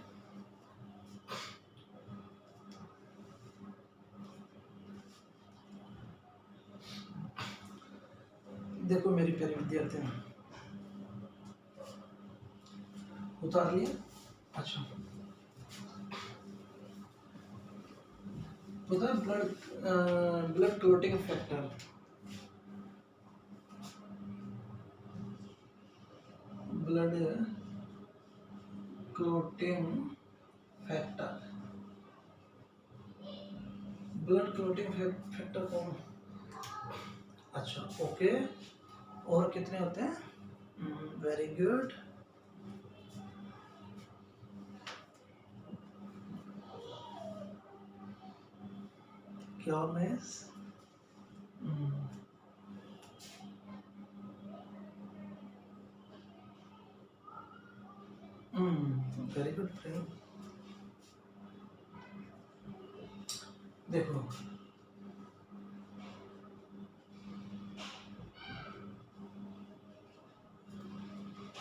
देखो मेरी प्यारी विद्यार्थियों, उतार लिया। अच्छा, पता है blood clotting factor, blood clotting factor, blood clotting factor कौन, अच्छा ओके, और कितने होते हैं, वेरी गुड। क्या मिस, वेरी गुड फ्रेंड। देखो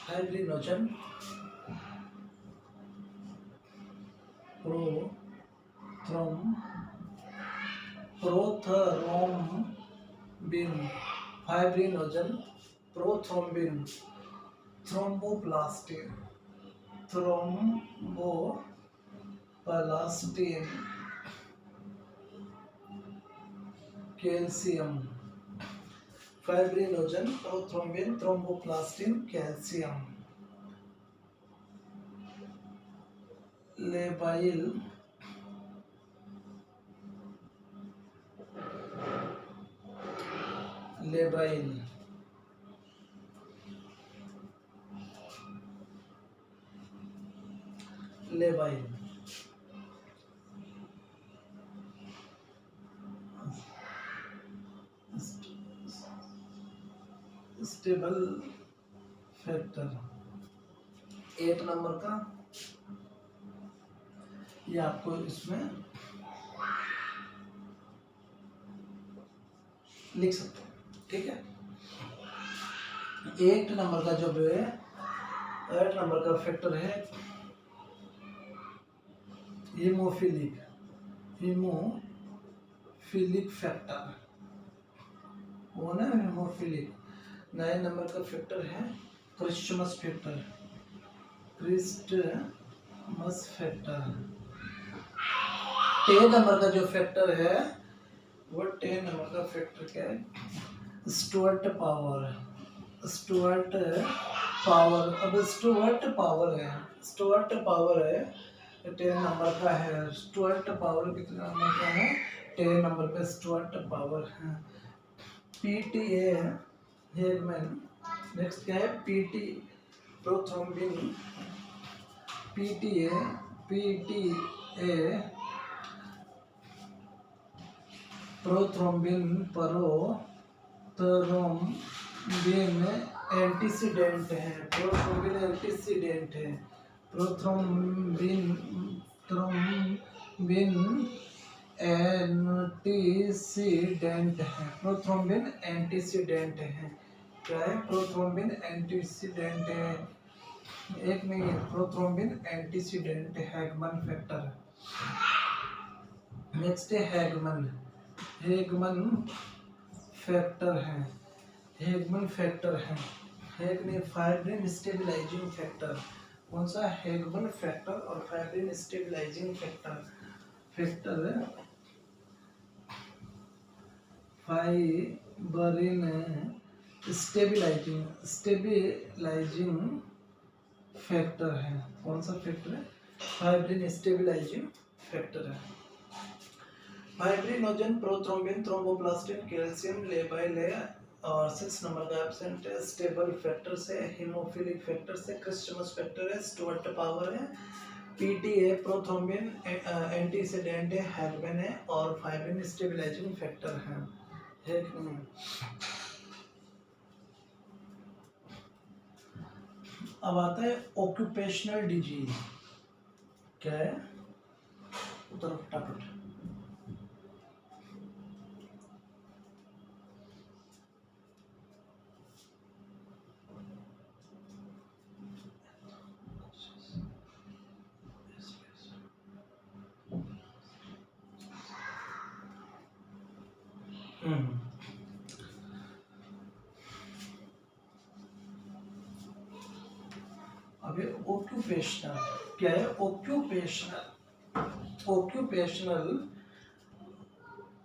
hydrogen prothrombin, fibrinogen, prothrombin, thromboplastin, thromboplastin, calcium, fibrinogen, prothrombin, thromboplastin, calcium, labile, labile, labile, stable factor 8 number का, ये आपको इसमें लिख सकते हैं। ठीक है, 8 नंबर का जो है 8 नंबर का फैक्टर है हीमोफिलिक फैक्टर, वो ना हीमोफिलिक। 9 नंबर का फैक्टर है Christmas factor, Christmas factor. 10 number का जो फैक्टर है वो 10 नंबर का फैक्टर क्या है, स्टुअर्ट पावर, स्टुअर्ट पावर, अब स्टुअर्ट पावर है, स्टुअर्ट पावर है 10 नंबर का है। स्टुअर्ट पावर कितने नंबर का है? 10 नंबर पे स्टुअर्ट पावर है। PTA Hageman. नेक्स्ट क्या है? PT prothrombin. PTA PTA prothrombin prothrombin antecedent है। प्रोथ्रोम्बिन एंटीसीडेंट है। प्रोथ्रोम्बिन थ्रोम्बिन एंटीसीडेंट है। प्रोथ्रोम्बिन एंटीसीडेंट है। क्या है? प्रोथ्रोम्बिन एंटीसीडेंट है। एक नहीं है, prothrombin antecedent Hageman factor. Next है हैगमन। हैगमन फैक्टर है। हैगमन फैक्टर है। Hageman fibrin stabilising factor. कौन सा? हैगमन फैक्टर और fibrin stabilising factor. Factor fibrin stabilising factor है। कौन सा फैक्टर है? फाइब्रिन स्टेबलाइजिंग फैक्टर है। फाइब्रिनोजन, प्रोथ्रोम्बिन, थ्रोम्बोप्लास्टिन, कैल्शियम, ले बाय ले और 6 नंबर का एब्सेंट है। स्टेबल फैक्टर से, हीमोफिलिक फैक्टर से, क्रिस्टमस फैक्टर है, स्टुअर्ट पावर है, पीटीए प्रोथ्रोम्बिन एंटीसीडेंट है, हैगमैन है और फाइब्रिन स्टेबलाइजिंग फैक्टर है। अब आता है ऑक्यूपेशनल डिजीज। क्या है? उधर फटाफट। अभी ऑक्यूपेशनल क्या है? ऑक्यूपेशनल ऑक्यूपेशनल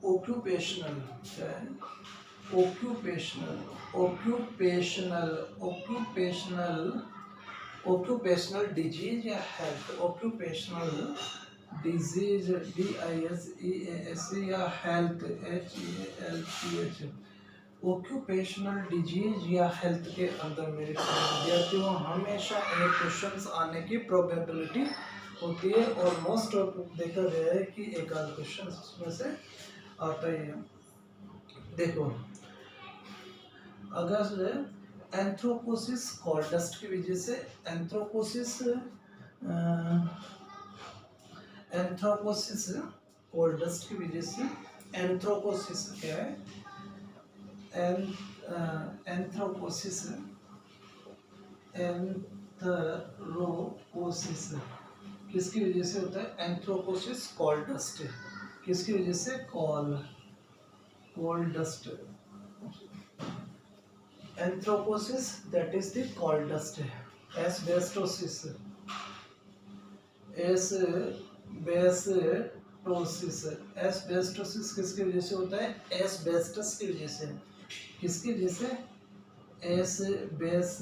ऑक्यूपेशनल क्या है? Occupational occupational occupational occupational disease या हेल्थ। ऑक्यूपेशनल डिजीज DISEAS या हेल्थ HEALTH। ऑक्यूपेशनल डिजीज या हेल्थ के अंदर मेरे विद्यार्थियों हमेशा एक क्वेश्चन आने की प्रोबेबिलिटी होती है और मोस्ट देखा गया है कि एक आध क्वेश्चन उसमें से आता ही है। देखो, अगर एंथ्रोपोसिस कॉल्डस्ट की वजह से एंथ्रोपोसिस कॉल्डस्ट की वजह से एंथ्रोपोसिस क्या है? एंथ्रोपोसिस किसकी वजह से होता है? एंथ्रोपोसिस कॉल्डस्ट। किसकी वजह से? Coal dust. Anthracosis that is the coal dust. Asbestosis asbestosis किसकी वजह से होता है? एस्बेस्टस की वजह से। किसकी वजह से? एस्बेस्टस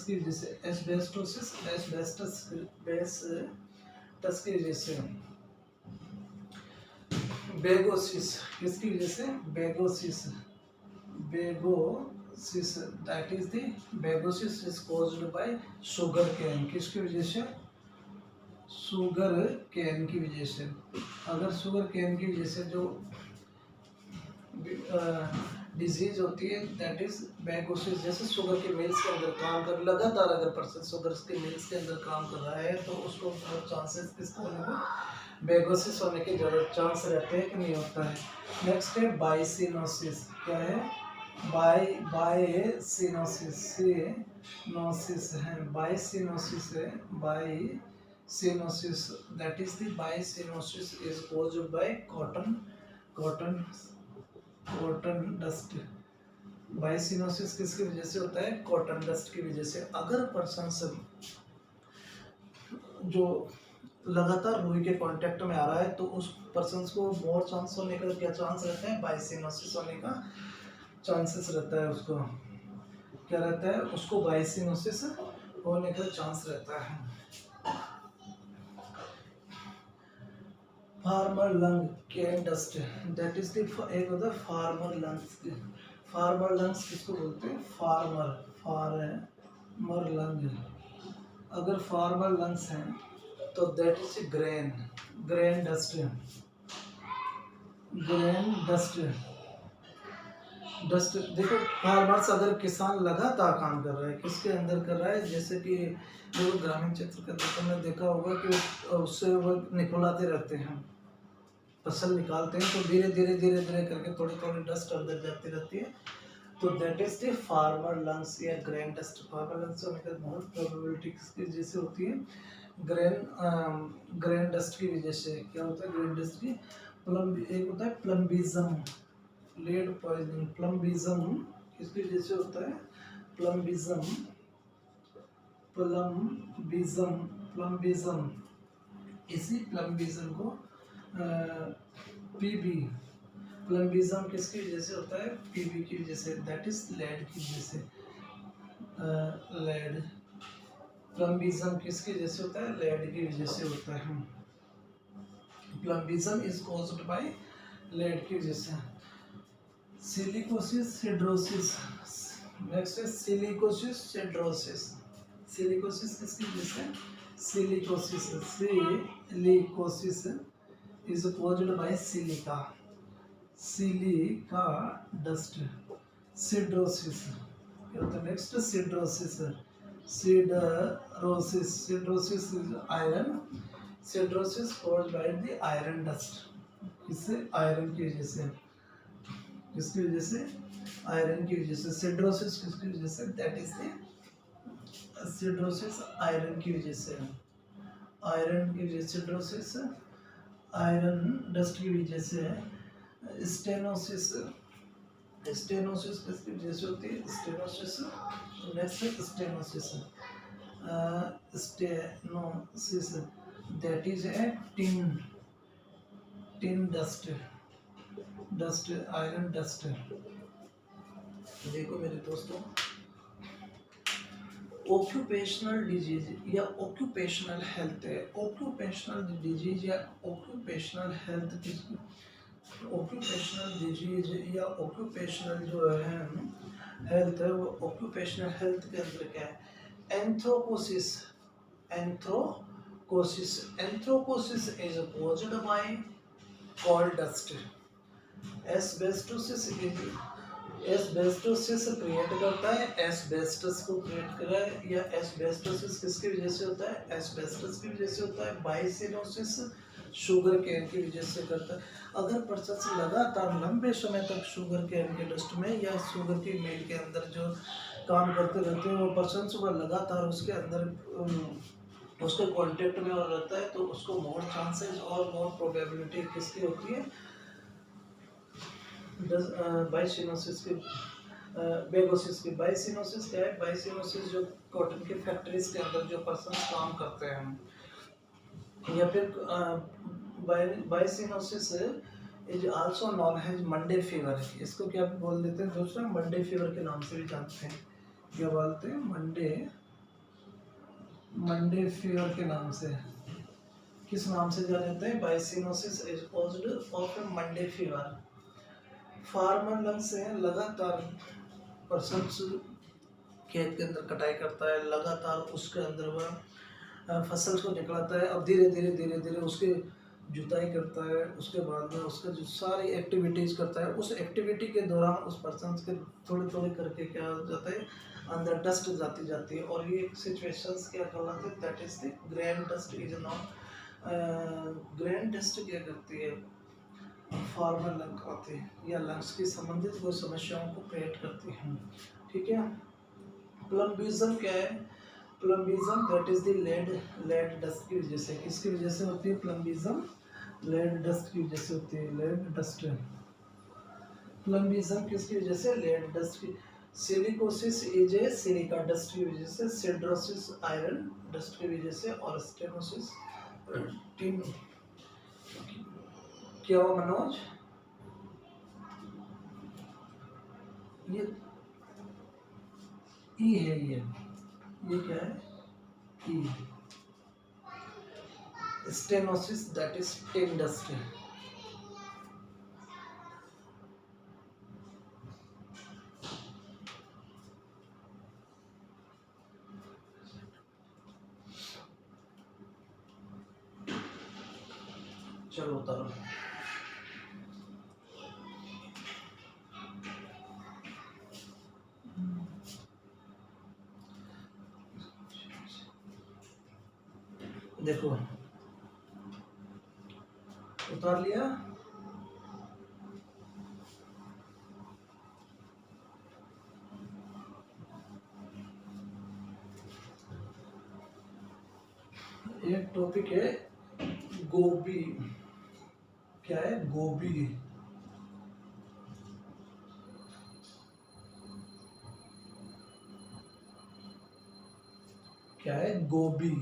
की वजह से। एस्बेस्टोसिस एस्बेस्टस की वजह से। बेगोसिस किसकी वजह से? Bagassosis that is the bagassosis is caused by sugarcane. किसकी वजह से? शुगर केन की वजह से। अगर शुगर केन की वजह से जो डिजीज होती है दैट इज बेगोसिस। जैसे शुगर के मिल्स के अंदर काम कर लगातार अगर पर्सन शुगर के मिल्स के अंदर काम कर रहा है तो उसको चांसेस किसका होने को? बेगोसिस होने के जरूर चांस रहते हैं कि नहीं होता है। नेक्स्ट है बाइसिनोसिस। क्या है? बाइसिनोसिस है। बाइसिनोसिस है। Byssinosis that is the byssinosis is caused by cotton dust. Byssinosis किसकी वजह से होता है? कॉटन डस्ट की वजह से। अगर पर्सन जो लगातार रूई के कांटेक्ट में आ रहा है तो उस पर्सन को मोर चांस होने का क्या चांस रहता है? बाइसिनोसिस होने का चांसेस रहता है उसको। क्या रहता है, उसको बाइसिनोसिस होने का चांस रहता है। Farmer lung can dust, that is the एक होता है फार्मर लंग्स। फार्मर लंग्स किसको बोलते हैं, फार्मर लंग। अगर फार्मर लंग्स हैं तो that is grain dust. Dust देखो, फार्मर्स अगर किसान लगातार काम कर रहा है, किसके अंदर कर रहा है, जैसे कि देखो ग्रामीण क्षेत्र के अंदर तुमने देखा होगा कि उससे वो निकलाते रहते हैं, फसल निकालते हैं, तो धीरे धीरे करके थोड़ी थोड़ी डस्ट अंदर जाती रहती है, तो that is the farmer lungs या ग्रेन डस्ट। फार्मर लंग्स होने का बहुत प्रोबेबिलिटी किसकी वजह से होती है, ग्रेन डस्ट की वजह से। क्या होता है ग्रेन डस्ट की, एक होता है प्लम्बिज्म, लेड पॉइजनिंग। प्लम्बिज्म किसकी वजह से होता है, प्लम्बिज्म इसी प्लम्बिज्म को पीबी, प्लम्बिज्म किसकी वजह से होता है, पीबी की वजह से, दैट इज लेड की वजह से। लेड प्लम्बिज्म किसकी वजह से होता है, लेड की वजह से होता है। Plumbism is caused by lead की वजह से। सिलिकोसिस सिड्रोसिस, नेक्स्ट है सिलिकोसिस सिड्रोसिस। सिलिकोसिस किसकी वजह से, silicosis is caused by silica dust. Siderosis क्या होता है, next siderosis is iron, siderosis caused by the iron dust. इससे आयरन की वजह से, किसकी वजह से, आयरन की वजह से। सिड्रोसिस किसकी वजह से, दैट इज द सिड्रोसिस आयरन की वजह से, आयरन की वजह से सिड्रोसिस आयरन डस्ट की वजह से। स्टेनोसिस किसकी वजह से होती है, stenosis. Next stenosis that is A tin dust iron dust. देखो मेरे दोस्तों, ऑक्यूपेशनल डिजीज या ऑक्यूपेशनल हेल्थ है, ऑक्यूपेशनल डिजीज या ऑक्यूपेशनल हेल्थ ऑक्यूपेशनल डिजीज या ऑक्यूपेशनल जो है हेल्थ है, वो ऑक्यूपेशनल हेल्थ के अंदर क्या है, anthracosis is caused by coal dust. Asbestosis create करता है, एस्बेस्टस को क्रिएट करा है, या एस्बेस्टोसिस किसकी वजह से होता है, एस्बेस्टस की वजह से होता है। बाइसिनोसिस शुगर केन की वजह से करता है। अगर पर्सन लगातार लंबे समय तक शुगर केन के डस्ट में या शुगर की मिल के अंदर जो काम करते रहते हैं, वो पर्सन सुबह लगातार उसके अंदर उसके कांटेक्ट में और रहता है, तो उसको मोर चांसेस और मोर प्रोबेबिलिटी किसकी होती है, बाइसिनोसिस की, बेगोसिस की। बाइसिनोसिस क्या है, बाइसिनोसिस जो कॉटन की फैक्ट्रीज के अंदर जो पर्सन काम करते हैं, या फिर byssinosis is also known as Monday fever. इसको क्या बोल देते हैं दोस्तों, मंडे फीवर के नाम से भी जानते हैं। क्या बोलते हैं, मंडे फीवर के नाम से। किस नाम से जाने जाते हैं, byssinosis is caused of Monday fever. Farmer lung से लगातार पर्सन खेत के अंदर कटाई करता है, लगातार उसके अंदर वह फसल को निकलाता है, अब धीरे धीरे उसके जुताई करता है, उसके बाद में उसका जो सारी एक्टिविटीज़ करता है, उस एक्टिविटी के दौरान उस पर्सन के थोड़े करके क्या हो जाता है, अंदर डस्ट जाती है, और ये सिचुएशंस क्या कहलाते हैं, that is the grain dust is not. Grain dust क्या करती है, फार्मर लंग आते हैं या लंग्स की संबंधित कोई समस्याओं को क्रिएट करती हैं, ठीक है। प्लम्बिज्म क्या है, plumbism that is the lead dust की वजह से। किसकी वजह से होती है प्लम्बिज्म, लेड डस्ट की वजह से होती है, लेड डस्ट। प्लम्बिज्म किसकी वजह से, लेड डस्ट की। Silicosis is a silica dust की वजह से, सिड्रोसिस आयरन डस्ट की वजह से, और स्टेनोसिस टिन। क्या हुआ मनोज, ये ई है ये क्या है? ई। Stenosis that is tin dust. चलो उतारो। देखो उतार लिया। एक टॉपिक है गोभी। क्या है? गोभी। क्या है? गोभी।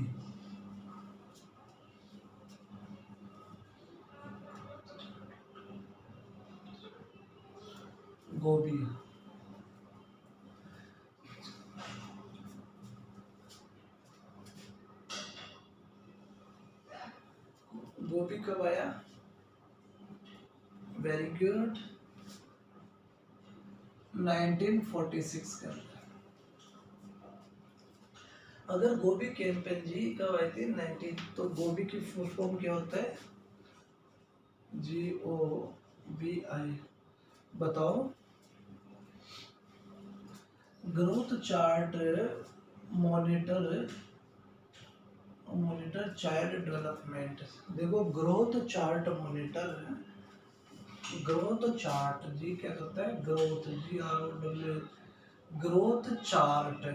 गोभी। गोभी कब आया? वेरी गुड, 1946 का। अगर गोभी कैंपेन कब आई थी? 19। तो गोभी की फुल फॉर्म क्या होता है? GOBI। बताओ। Growth chart monitor child development. देखो growth chart monitor, growth chart G क्या करता है? Growth, GROW, growth chart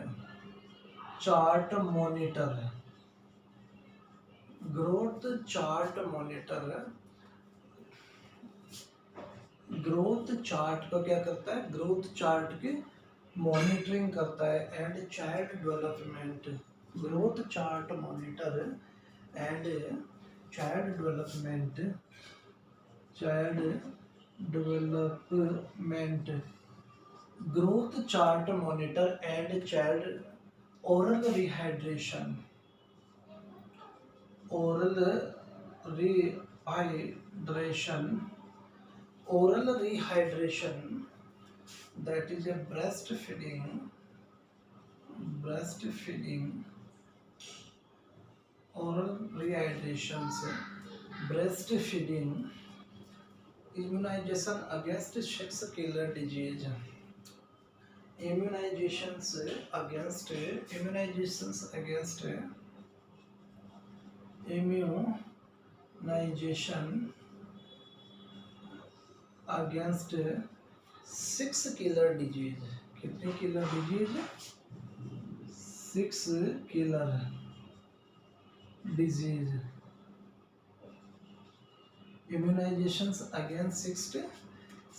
monitor है। ग्रोथ चार्ट मॉनिटर है। ग्रोथ चार्ट का क्या करता है? ग्रोथ चार्ट की मॉनिटरिंग करता है and child development. Growth chart monitor and child development, growth chart monitor and child oral rehydration, oral rehydration, oral rehydration, that is a breastfeeding, oral rehydration से breastfeeding, immunization against sex killer disease, immunizations against immunization against 6 killer disease. कितने killer disease? 6 killer disease. Immunization against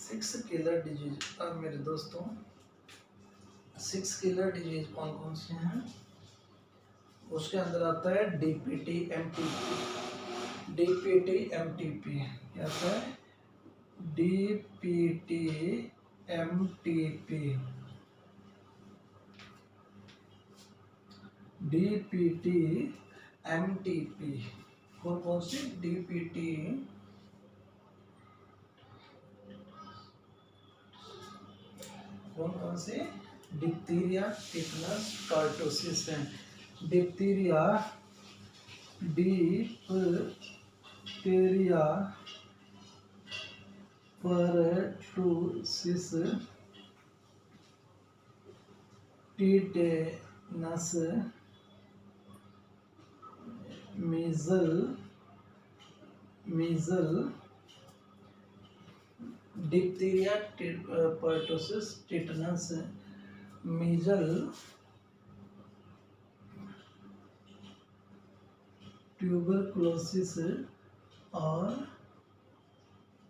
6 killer disease. अब मेरे दोस्तों 6 killer disease कौन कौन से हैं? उसके अंदर आता है DPT MTP। क्या आता है? DPT MTP। कौन कौन सी? DPT, कौन कौन से? डिप्थीरिया, टिटनस, कार्टोसिस है। Diphtheria, pertussis, tetanus, measle, diphtheria, pertussis, tetanus, measle, tuberculosis और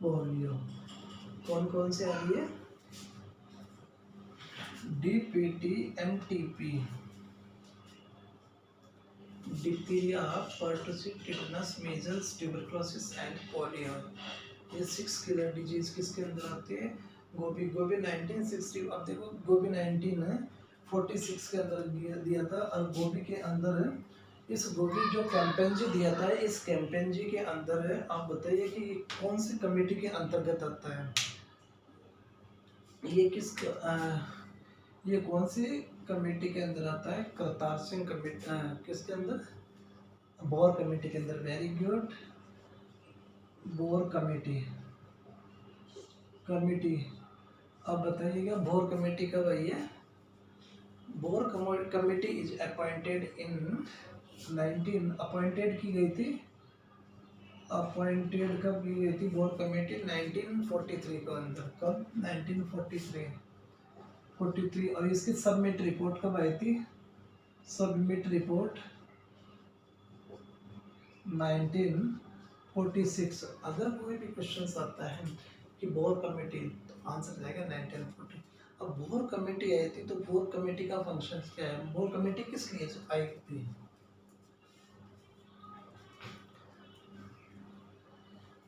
पोलियो। कौन कौन से आ रही है? DPT MTP, diphtheria, pertussis, tetanus, measles, tuberculosis and polio. ये 6 किलर डिजीज किसके अंदर आती है? गोभी 1960। अब देखो गोभी 19 है, 46 के अंदर दिया था। और गोभी के अंदर है, इस गोभी जो कैंपेन दिया था, इस कैंपेन के अंदर है, आप बताइए कि कौन सी कमेटी के अंतर्गत आता है? ये ये कौन सी कमेटी के अंदर आता है? करतार सिंह कमेटी, किसके अंदर? बोर कमेटी के अंदर। Very good, bore committee. अब बताइएगा बोर कमेटी कब आई है? Bore committee is appointed in 19 appointed की गई थी। अपॉइंटेड कब की गई थी बोर कमेटी? 1943 के अंदर। कब? 1943। और इसकी सबमिट रिपोर्ट कब आई थी? Submit report 1946। अगर कोई भी क्वेश्चन आता है कि बोर कमेटी, तो आंसर जाएगा 1940। अब बोर कमेटी आई थी, तो बोर कमेटी का फंक्शन क्या है? बोर कमेटी किस लिए आई थी?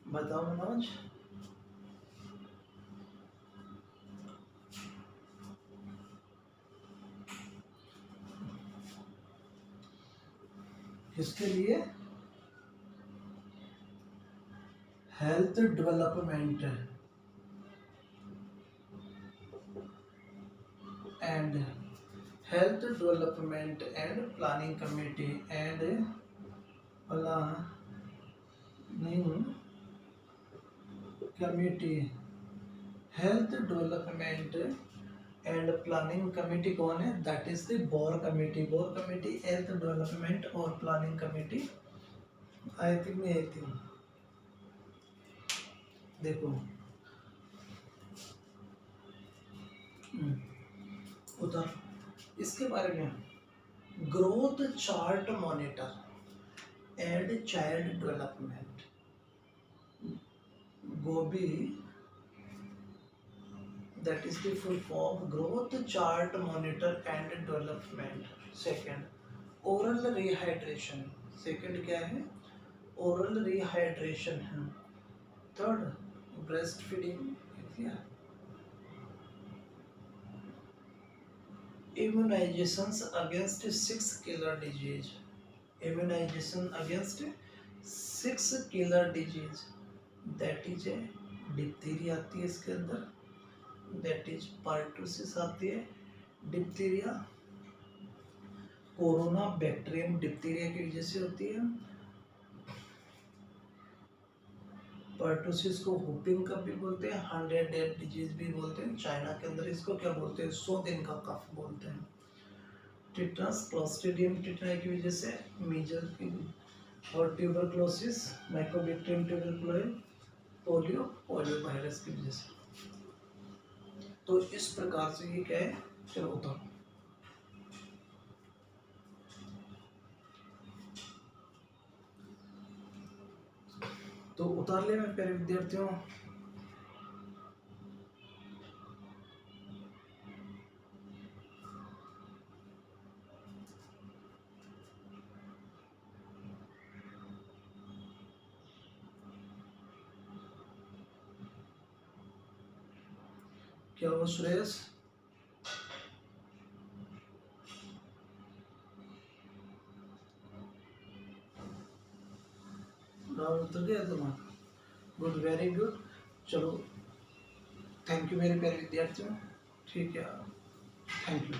बताओ मनोज। किसके लिए? Health development and planning committee health development and planning committee कौन है? That is the bore committee. Bore committee health development और प्लानिंग कमेटी आई थी। देखो उधर इसके बारे में, growth chart monitor and child development, गोभी, that is the full form, growth chart monitor and development. Second oral rehydration, second क्या है? ओरल रिहाइड्रेशन है। Third breast feeding, immunizations against 6 killer disease, immunization against 6 killer disease, that is a diphtheria आती है इसके अंदर, that is pertussis आती है, diphtheria, corona bacterium diphtheria की वजह से होती है। पर्टुसिस को हुपिंग कफ भी बोलते हैं, 100 डेड डिजीज भी बोलते हैं। चाइना के अंदर इसको क्या बोलते हैं? 100 दिन का कफ बोलते हैं। टिटनस क्लोस्ट्रीडियम टिटनी की वजह से, मीजल की, और ट्यूबरक्लोसिस माइकोबैक्टीरियम ट्यूबरकुलोई, पोलियो वायरस की वजह से। तो इस प्रकार से ये क्या है? चलो उतारो। तो उतार ले मेरे प्यारे विद्यार्थियों। क्या हुआ सुरेश? उतर गया तुम्हारा? Good, very good. चलो थैंक यू मेरे प्यारे विद्यार्थियों। ठीक है, थैंक यू।